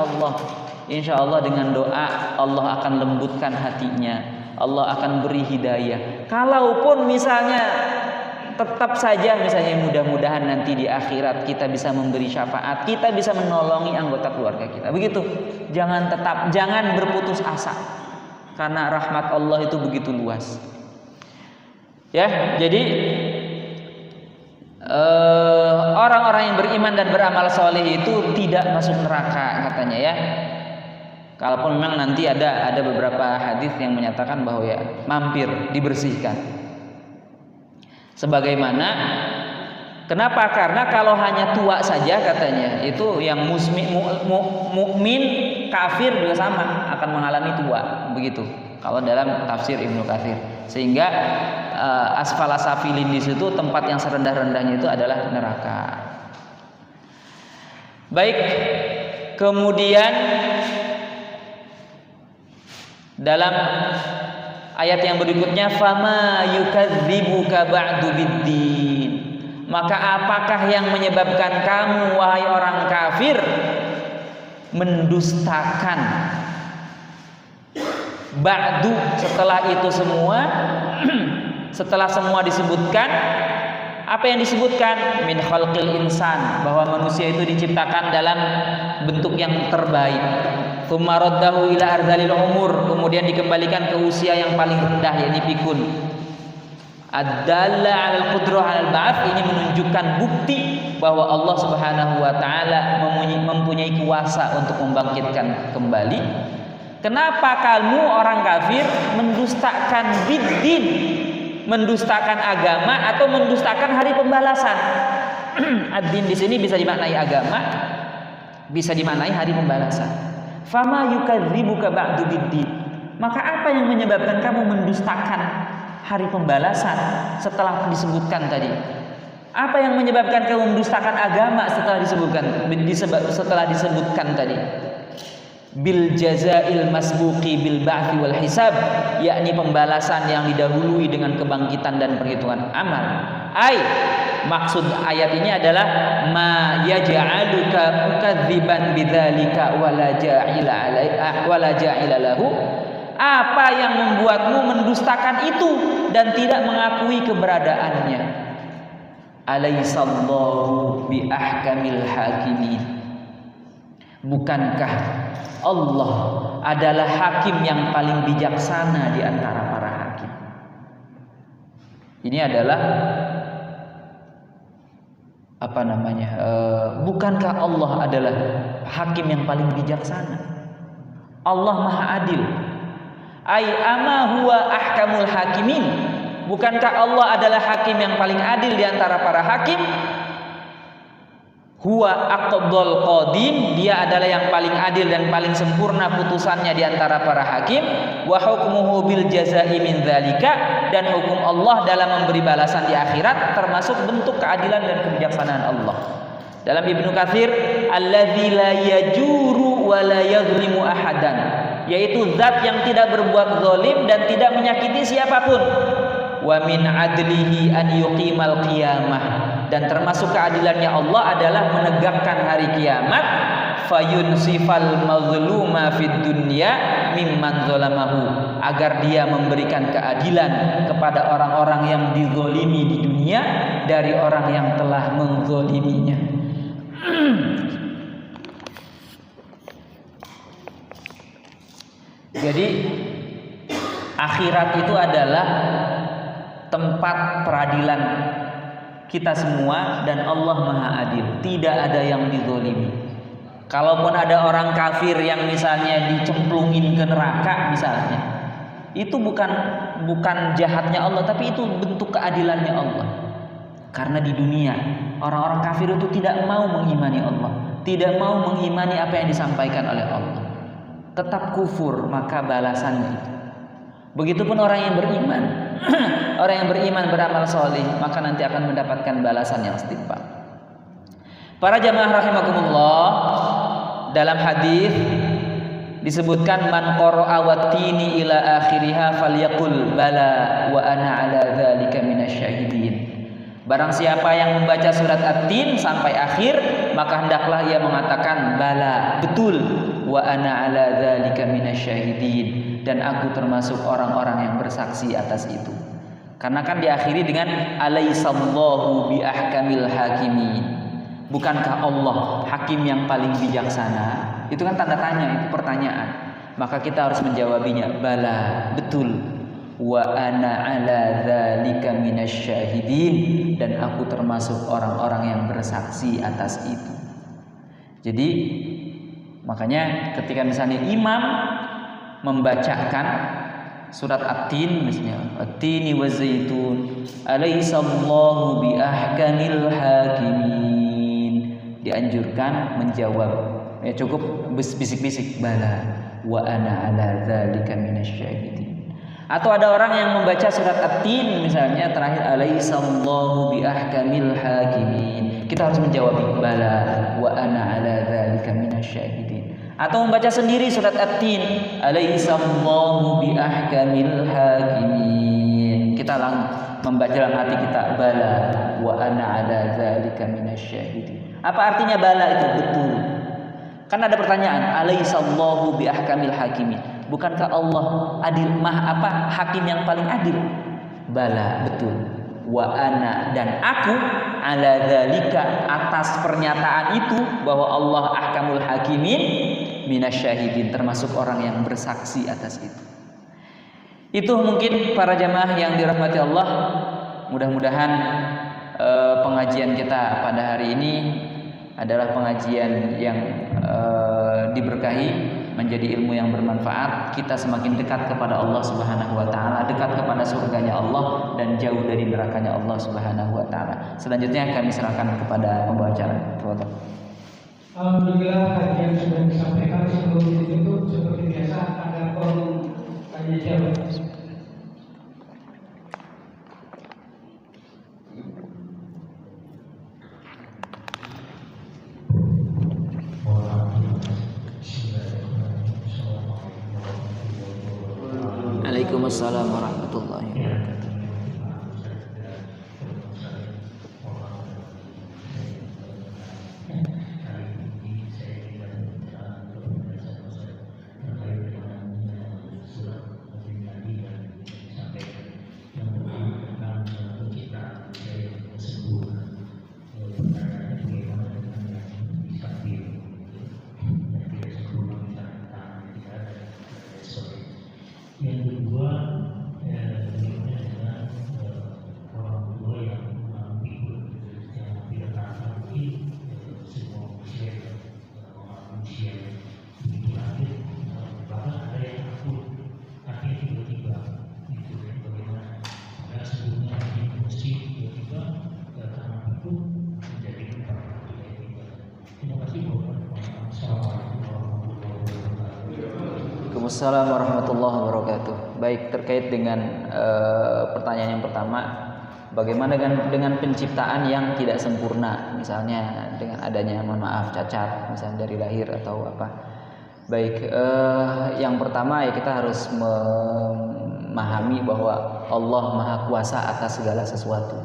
Allah dengan doa Allah akan lembutkan hatinya, Allah akan beri hidayah. Kalaupun misalnya tetap saja misalnya mudah-mudahan nanti di akhirat kita bisa memberi syafaat, kita bisa menolongi anggota keluarga kita. Begitu. Jangan berputus asa. Karena rahmat Allah itu begitu luas. Ya, jadi orang-orang yang beriman dan beramal soleh itu tidak masuk neraka katanya ya. Kalaupun memang nanti ada beberapa hadis yang menyatakan bahwa ya mampir dibersihkan. Sebagaimana kenapa? Karena kalau hanya tua saja katanya itu yang mukmin kafir juga sama akan mengalami tua begitu. Kalau dalam tafsir Ibnu Katsir, sehingga asfala safilin di situ tempat yang serendah-rendahnya itu adalah neraka. Baik, kemudian dalam ayat yang berikutnya, fama yukadzibuka ba'du biddin, maka apakah yang menyebabkan kamu wahai orang kafir mendustakan ba'du, setelah itu semua setelah semua disebutkan, apa yang disebutkan? Min khalqil insan, bahwa manusia itu diciptakan dalam bentuk yang terbaik. Tsumma raddahu ila ardalil umur, kemudian dikembalikan ke usia yang paling rendah, yakni pikun. Ad-dalla 'alal qudrah 'alal ba'ats, ini menunjukkan bukti bahwa Allah Subhanahu wa taala mempunyai kuasa untuk membangkitkan kembali. Kenapa kamu orang kafir mendustakan biddin, mendustakan agama atau mendustakan hari pembalasan? Ad-din di sini bisa dimaknai agama, bisa dimaknai hari pembalasan. Fama yukadzibuka ba'du biddin, maka apa yang menyebabkan kamu mendustakan hari pembalasan setelah disebutkan tadi? Apa yang menyebabkan kamu mendustakan agama setelah disebutkan tadi? Bil jazail masbuqi bil ba'thi wal hisab, yakni pembalasan yang didahului dengan kebangkitan dan perhitungan amal. Maksud ayat ini adalah ma yaj'aluka mukadziban bidzalika wala ja'ila lahu, apa yang membuatmu mendustakan itu dan tidak mengakui keberadaannya. Alaihissallahu bi ahkamil hakimin, bukankah Allah adalah hakim yang paling bijaksana di antara para hakim? Ini adalah bukankah Allah adalah hakim yang paling bijaksana? Allah Maha Adil. Ama huwa ahkamul hakimin, bukankah Allah adalah hakim yang paling adil di antara para hakim? Huwa aqdal qadim, dia adalah yang paling adil dan paling sempurna putusannya di antara para hakim. Wa hukmuhu bil jazaa'i min dzalika, dan hukum Allah dalam memberi balasan di akhirat termasuk bentuk keadilan dan kebijaksanaan Allah. Dalam Ibnu Katsir, alladzi la yajuru wa la yadhlimu ahadan, yaitu zat yang tidak berbuat zalim dan tidak menyakiti siapapun. Wa min adlihi an yuqimal qiyamah, dan termasuk keadilannya Allah adalah menegakkan hari kiamat. Fayunsifal mazluma fid dunya mimman zalamahu, agar dia memberikan keadilan kepada orang-orang yang dizalimi di dunia dari orang yang telah menzaliminya. Jadi akhirat itu adalah tempat peradilan kita semua, dan Allah Maha Adil, tidak ada yang dizalimi. Kalaupun ada orang kafir yang misalnya dicemplungin ke neraka misalnya, itu bukan jahatnya Allah, tapi itu bentuk keadilannya Allah. Karena di dunia orang-orang kafir itu tidak mau mengimani Allah, tidak mau mengimani apa yang disampaikan oleh Allah, tetap kufur, maka balasannya itu Begitupun orang yang beriman. Orang yang beriman beramal soleh, maka nanti akan mendapatkan balasan yang setimpal. Para jamaah rahimakumullah, dalam hadis disebutkan man qara'a wattini ila akhiriha falyaqul bala wa ana ala dzalika minasyahidin. Barang siapa yang membaca surat At-Tin sampai akhir, maka hendaklah ia mengatakan bala, betul, wa ana ala dzalika minasyahidin, dan aku termasuk orang-orang yang bersaksi atas itu. Karena kan diakhiri dengan alaihissallahu bi ahkamil hakimin. Bukankah Allah hakim yang paling bijaksana? Itu kan tanda tanya, itu pertanyaan. Maka kita harus menjawabinya, bala, betul. Wa ana ala dzalika minasyahidin, dan aku termasuk orang-orang yang bersaksi atas itu. Jadi makanya ketika misalnya imam membacakan surat At-Tin misalnya, At-Tini wa zaitun alaihissallahu bi ahkamil hakimin, dianjurkan menjawab, ya cukup bisik-bisik, bala wa ana ala dzalika minasyahidin. Atau ada orang yang membaca surat At-Tin misalnya terakhir alaihissallahu bi ahkamil hakimin, kita harus menjawab bala wa ana ala dzalika minasyahidin. Atau membaca sendiri surat At-Tin alaihissallahu bi ahkamil hakimin, kita membaca dalam hati kita bala wa ana ala dzalika minasyahidin. Apa artinya bala itu? Betul. Kan ada pertanyaan, alaihissallahu bi ahkamil hakimin, bukankah Allah adil, hakim yang paling adil? Bala, betul. Wa ana, dan aku ala dzalika, atas pernyataan itu bahwa Allah ahkamul hakimin, minasyahidin, termasuk orang yang bersaksi atas itu. Itu mungkin para jamaah yang dirahmati Allah. Mudah-mudahan pengajian kita pada hari ini adalah pengajian yang diberkahi, menjadi ilmu yang bermanfaat. Kita semakin dekat kepada Allah Subhanahu wa taala, dekat kepada surganya Allah dan jauh dari nerakanya Allah Subhanahu wa taala. Selanjutnya kami serahkan kepada pembawa acara. Alhamdulillah, kajian sudah disampaikan. Sebelum ditutup seperti biasa ada forum tanya jawab. Waalaikumsalam warahmatullahi wabarakatuh. Yang kedua, bagaimana dengan orang tua yang ikut yang tidak mengakui semua manusia begitu lahir, bahkan ada yang takut, tapi tiba-tiba itu bagaimana? Karena sebelumnya di masjid tiba-tiba karena itu menjadi tempat tiba-tiba. Terima kasih Bapak. Assalamualaikum warahmatullahi wabarakatuh. Waalaikumsalam warahmatullahi wabarakatuh. Baik, terkait dengan pertanyaan yang pertama, bagaimana dengan penciptaan yang tidak sempurna, misalnya dengan adanya, mohon maaf, cacat, misalnya dari lahir atau apa. Baik, yang pertama ya kita harus memahami bahwa Allah Maha Kuasa atas segala sesuatu.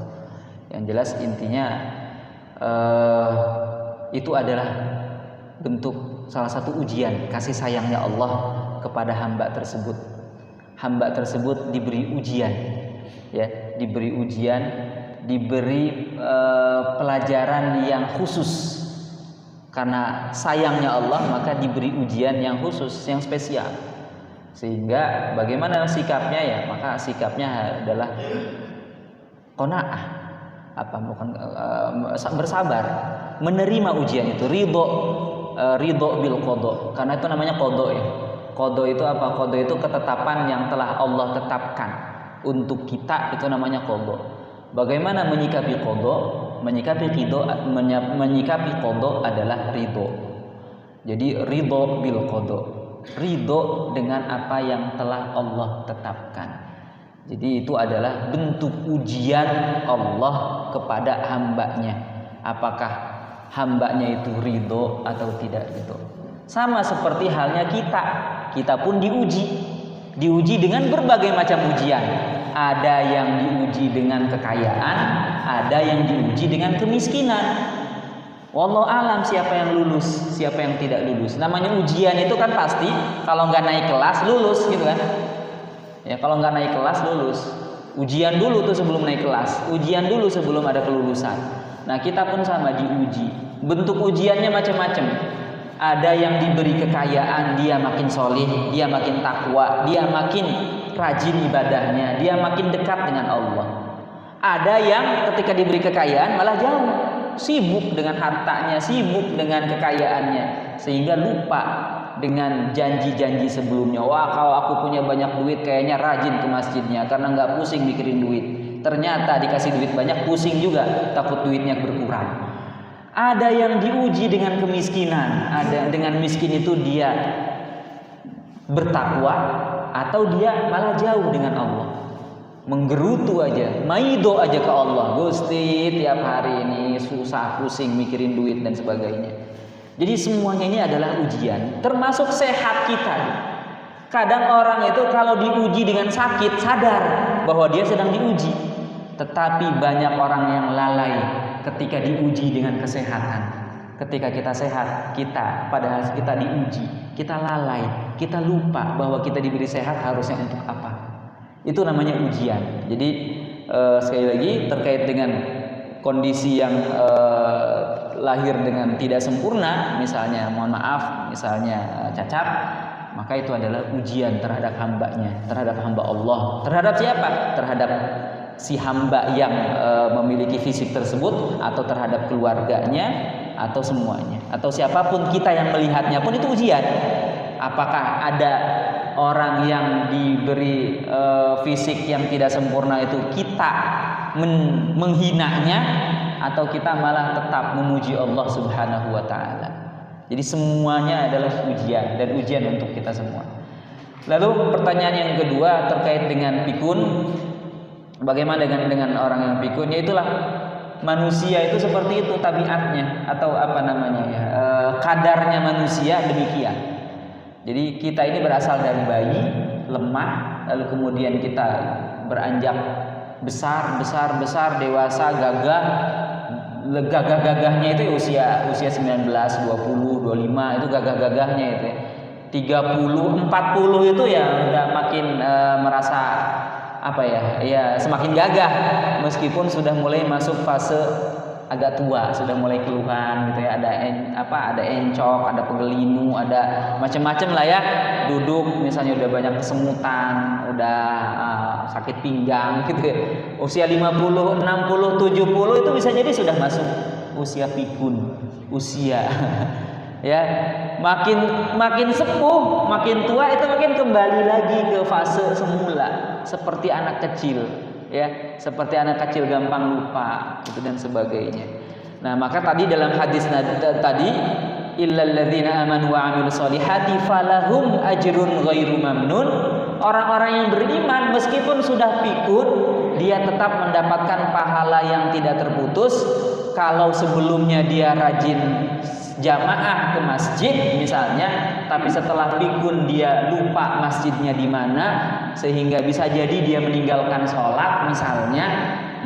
Yang jelas intinya itu adalah bentuk salah satu ujian kasih sayangnya Allah kepada hamba tersebut. Hamba tersebut diberi ujian, ya, diberi ujian, diberi pelajaran yang khusus. Karena sayangnya Allah, maka diberi ujian yang khusus, yang spesial. Sehingga bagaimana sikapnya ya? Maka sikapnya adalah qanaah, bersabar, menerima ujian itu, ridho bil qada. Karena itu namanya qada ya. Qada itu apa? Qada itu ketetapan yang telah Allah tetapkan untuk kita, itu namanya qada. Bagaimana menyikapi qada? Menyikapi qada adalah ridho. Jadi ridho bil qada. ridho dengan apa yang telah Allah tetapkan. Jadi itu adalah bentuk ujian Allah kepada hambanya. Apakah hambanya itu ridho atau tidak ridho. Sama seperti halnya kita pun diuji dengan berbagai macam ujian. Ada yang diuji dengan kekayaan, ada yang diuji dengan kemiskinan. Wallahu alam siapa yang lulus, siapa yang tidak lulus. Namanya ujian itu kan pasti kalau nggak naik kelas lulus gitu kan. Ya kalau nggak naik kelas lulus. Ujian dulu tuh sebelum naik kelas. Ujian dulu sebelum ada kelulusan. Nah kita pun sama diuji. Bentuk ujiannya macam-macam. Ada yang diberi kekayaan, dia makin solih, dia makin takwa, dia makin rajin ibadahnya, dia makin dekat dengan Allah. Ada yang ketika diberi kekayaan malah jauh, sibuk dengan hartanya, sibuk dengan kekayaannya, sehingga lupa dengan janji-janji sebelumnya. Wah kalau aku punya banyak duit kayaknya rajin ke masjidnya karena nggak pusing mikirin duit. Ternyata dikasih duit banyak pusing juga, takut duitnya berkurang. Ada yang diuji dengan kemiskinan, ada dengan miskin itu dia bertakwa atau dia malah jauh dengan Allah, menggerutu aja, maido aja ke Allah. Gusti tiap hari ini susah pusing mikirin duit dan sebagainya. Jadi semuanya ini adalah ujian, termasuk sehat kita. Kadang orang itu kalau diuji dengan sakit sadar bahwa dia sedang diuji, tetapi banyak orang yang lalai ketika diuji dengan kesehatan. Ketika kita sehat, padahal kita diuji, kita lalai, kita lupa bahwa kita diberi sehat harusnya untuk apa. Itu namanya ujian. Jadi sekali lagi terkait dengan kondisi yang lahir dengan tidak sempurna, misalnya mohon maaf, misalnya cacat, maka itu adalah ujian terhadap hambanya, terhadap hamba Allah. Terhadap siapa? Terhadap si hamba yang memiliki fisik tersebut, atau terhadap keluarganya, atau semuanya, atau siapapun kita yang melihatnya pun itu ujian. Apakah ada orang yang diberi fisik yang tidak sempurna itu kita menghinanya, atau kita malah tetap memuji Allah Subhanahu wa taala. Jadi semuanya adalah ujian, dan ujian untuk kita semua. Lalu pertanyaan yang kedua terkait dengan pikun. Bagaimana dengan orang yang pikun? Ya itulah, manusia itu seperti itu tabiatnya, atau apa namanya ya, kadarnya manusia demikian. Jadi kita ini berasal dari bayi, lemah, lalu kemudian kita beranjak besar, dewasa, gagah-gagahnya itu usia 19, 20, 25 itu gagah-gagahnya itu ya. 30, 40 itu ya udah makin merasa apa ya semakin gagah, meskipun sudah mulai masuk fase agak tua, sudah mulai keluhan gitu ya, ada encok, ada pegelinu, ada macam-macam lah ya, duduk misalnya udah banyak kesemutan, udah sakit pinggang gitu ya. Usia 50, 60, 70 itu bisa jadi sudah masuk usia pikun, usia ya makin sepuh, makin tua itu makin kembali lagi ke fase semula, seperti anak kecil ya, seperti anak kecil gampang lupa gitu dan sebagainya. Nah maka tadi dalam hadis tadi, illal ladzina amanu wa amilus solihati falahum ajrun ghairu mamnun. Orang-orang yang beriman meskipun sudah pikun, dia tetap mendapatkan pahala yang tidak terputus. Kalau sebelumnya dia rajin jamaah ke masjid misalnya, tapi setelah pikun dia lupa masjidnya di mana, sehingga bisa jadi dia meninggalkan sholat misalnya,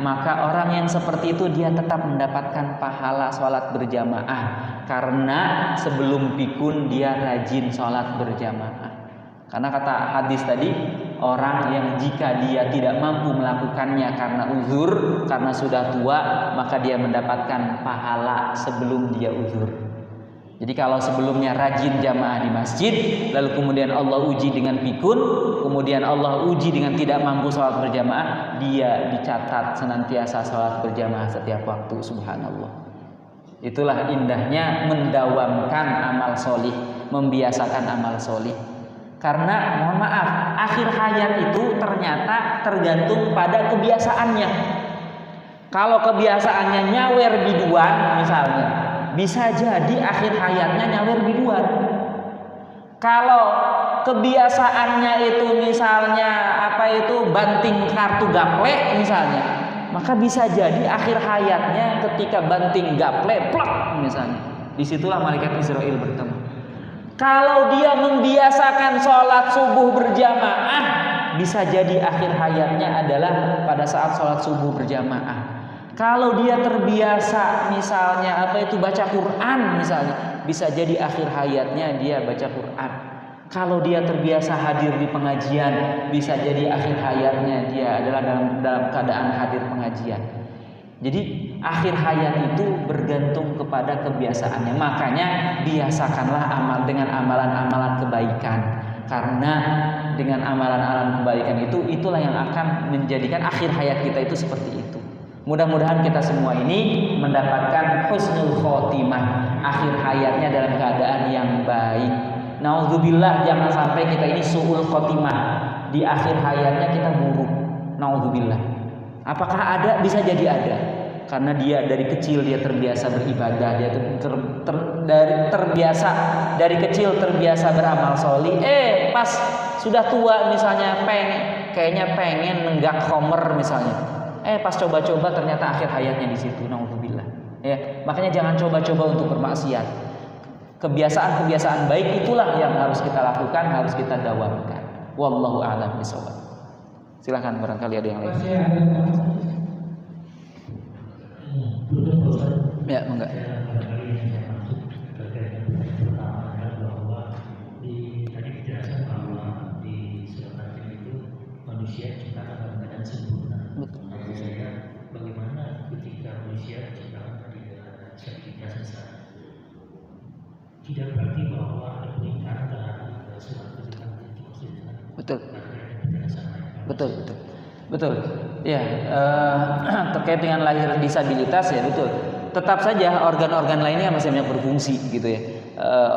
maka orang yang seperti itu dia tetap mendapatkan pahala sholat berjamaah, karena sebelum pikun dia rajin sholat berjamaah. Karena kata hadis tadi, orang yang jika dia tidak mampu melakukannya karena uzur, karena sudah tua, maka dia mendapatkan pahala sebelum dia uzur. Jadi kalau sebelumnya rajin jamaah di masjid, lalu kemudian Allah uji dengan pikun, kemudian Allah uji dengan tidak mampu sholat berjamaah, dia dicatat senantiasa sholat berjamaah setiap waktu. Subhanallah. Itulah indahnya mendawamkan amal solih, membiasakan amal solih. Karena mohon maaf, akhir hayat itu ternyata tergantung pada kebiasaannya. Kalau kebiasaannya nyawer biduan misalnya, bisa jadi akhir hayatnya nyawer biduan. Kalau kebiasaannya itu misalnya banting kartu gaple misalnya, maka bisa jadi akhir hayatnya ketika banting gaple plak misalnya, disitulah malaikat Israil bertemu. Kalau dia membiasakan sholat subuh berjamaah, bisa jadi akhir hayatnya adalah pada saat sholat subuh berjamaah. Kalau dia terbiasa misalnya baca Quran misalnya, bisa jadi akhir hayatnya dia baca Quran. Kalau dia terbiasa hadir di pengajian, bisa jadi akhir hayatnya dia adalah dalam keadaan hadir pengajian. Jadi akhir hayat itu bergantung kepada kebiasaannya. Makanya biasakanlah amal dengan amalan-amalan kebaikan. Karena dengan amalan-amalan kebaikan itulah yang akan menjadikan akhir hayat kita itu seperti itu. Mudah-mudahan kita semua ini mendapatkan husnul khotimah, akhir hayatnya dalam keadaan yang baik. Naudzubillah, jangan sampai kita ini su'ul khotimah, di akhir hayatnya kita buruk. Naudzubillah. Apakah ada? Bisa jadi ada. Karena dia dari kecil dia terbiasa beribadah, dia dari kecil terbiasa beramal sholih. Pas sudah tua misalnya kayaknya pengen nenggak khomer misalnya. Pas coba-coba ternyata akhir hayatnya di situ. Naudzubillah. Ya, makanya jangan coba-coba untuk bermaksiat. Kebiasaan-kebiasaan baik itulah yang harus kita lakukan, harus kita dawamkan. Wallahu a'lam bishawab. Silakan barangkali ada yang lain. Ya, enggak. Manusia diciptakan dalam keadaan sempurna. Maksud saya, bagaimana ketika manusia diciptakan dari seketika sesat? Tidak berarti bahwa ada peringkat antara suatu dengan kesulitan. Betul. Ya, terkait dengan lahir disabilitas ya betul. Tetap saja organ-organ lainnya masih banyak berfungsi gitu ya.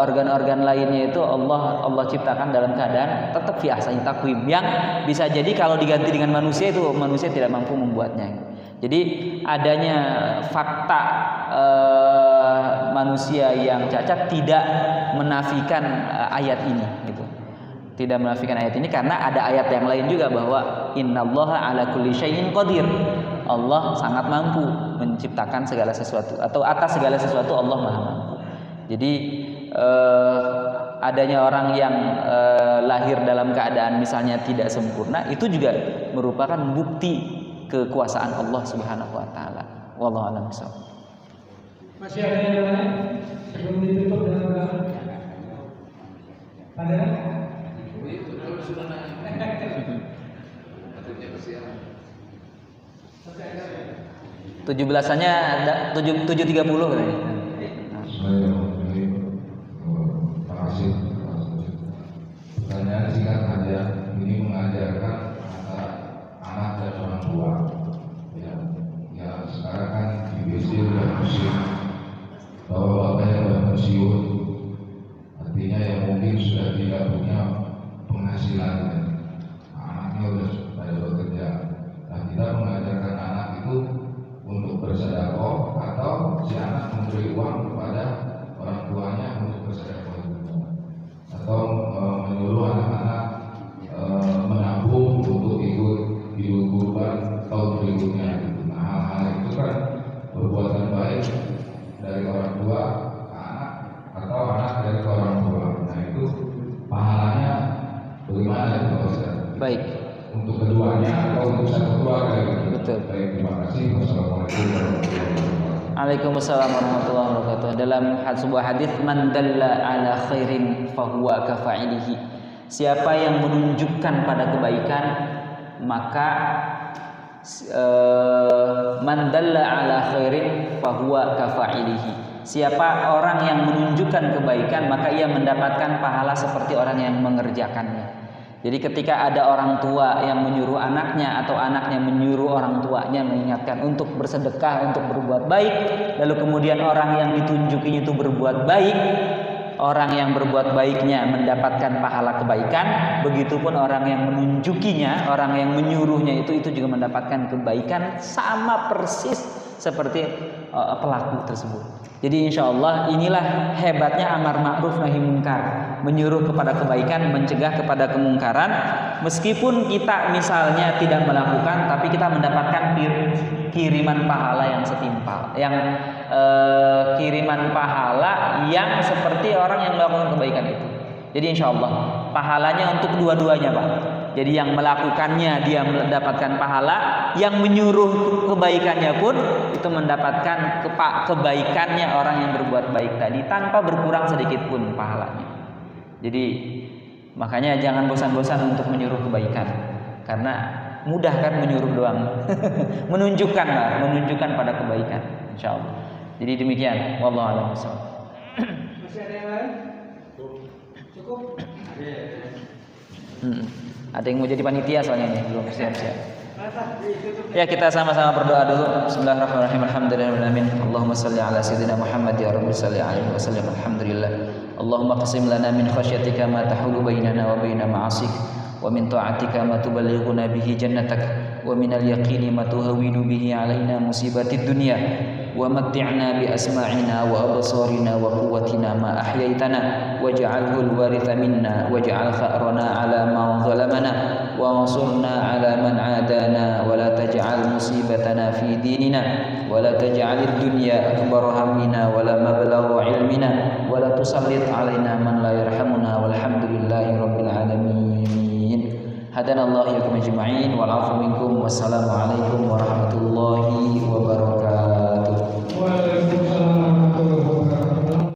Organ-organ lainnya itu Allah ciptakan dalam keadaan tetap fi ahsani taqwim, yang bisa jadi kalau diganti dengan manusia itu manusia tidak mampu membuatnya. Jadi adanya fakta manusia yang cacat tidak menafikan ayat ini gitu. Tidak menafikan ayat ini karena ada ayat yang lain juga bahwa innallaha ala kulli syai'in qadir. Allah sangat mampu menciptakan segala sesuatu, atau atas segala sesuatu Allah Maha mampu. Jadi adanya orang yang lahir dalam keadaan misalnya tidak sempurna, itu juga merupakan bukti kekuasaan Allah Subhanahu wa taala. Wallahu a'lam bishawab. Masih ada yang lain sebelum ditutup dengan doa? Ada? Sudah nanya. 17-annya ada 7.30 katanya. Terima kasih. Pertanyaan singkat saja, ini mengajarkan antara anak dan orang tua. Ya sekarang kan di BC sudah pensiun, bahwa bapaknya sudah pensiun, artinya yang mungkin sudah tidak punya penghasilan, anaknya sudah pada bekerja. Nah, kita mengajarkan anak itu untuk bersedekah atau si anak memberi uang kepada orang tuanya untuk bersedekah juga, atau menyuruh anak-anak menabung untuk ikut hidup kurban tahun berikutnya. Nah, hal-hal itu kan perbuatan baik dari orang tua ke anak atau anak dari orang tua. Nah, itu pahalanya bagaimana itu Pak Ustaz? Baik. Untuk keduanya atau untuk satu keluarga gitu. Betul. Baik, terima kasih. Wassalamualaikum warahmatullahi wabarakatuh. Waalaikumsalam warahmatullahi wabarakatuh. Dalam sebuah hadis, man dalla ala khairin fahuwa kafa'ilihi. Siapa yang menunjukkan pada kebaikan, maka man dalla ala khairin fahuwa kafa'ilihi. Siapa orang yang menunjukkan kebaikan, maka ia mendapatkan pahala seperti orang yang mengerjakannya. Jadi ketika ada orang tua yang menyuruh anaknya atau anaknya menyuruh orang tuanya, mengingatkan untuk bersedekah, untuk berbuat baik, lalu kemudian orang yang ditunjukinya itu berbuat baik, orang yang berbuat baiknya mendapatkan pahala kebaikan, begitupun orang yang menunjukinya, orang yang menyuruhnya itu juga mendapatkan kebaikan sama persis seperti pelaku tersebut. Jadi insya Allah inilah hebatnya amar ma'ruf nahi munkar, menyuruh kepada kebaikan, mencegah kepada kemungkaran. Meskipun kita misalnya tidak melakukan, tapi kita mendapatkan kiriman pahala yang setimpal, yang kiriman pahala yang seperti orang yang melakukan kebaikan itu. Jadi insya Allah pahalanya untuk dua-duanya, Pak. Jadi yang melakukannya dia mendapatkan pahala, yang menyuruh kebaikannya pun itu mendapatkan kebaikannya orang yang berbuat baik tadi tanpa berkurang sedikit pun pahalanya. Jadi makanya jangan bosan-bosan untuk menyuruh kebaikan, karena mudah kan menyuruh doang. menunjukkan pada kebaikan, insya Allah. Jadi demikian, wallahu a'lam bishawab. Masih ada yang lain? Cukup? Ada yang mau jadi panitia soalnya ini belum siap-siap. Ya, kita sama-sama berdoa dulu. Bismillahirrahmanirrahim. Alhamdulillahirabbil Allahumma shalli ala sayyidina Muhammad ya rabbi shalli alaihi wasallam. Alhamdulillah. Allahumma qsim lana min khasyatika ma tahulu bainana wa baina ma'asik, wa min ta'atika ma tuballighuna bihi jannatak, wa min al-yaqini ma tuhawwinu bihi alaina musibatid dunya, wa matti'na bi asma'ina wa absarina wa quwwatina ma ahyaitana waj'alhu al-waritha minna waj'al tha'rana 'ala man zalamana wa ansurna 'ala man 'adana wa la taj'al musibatana fi dinina wa la taj'al ad-dunya akbar hammina wa la mablagha 'ilmina wa la tusallit 'alaina man la yarhamuna walhamdulillahi rabbil alamin. Hadanallahu iyyakum ajma'in wal 'afwu minkum wassalamu alaikum warahmatullahi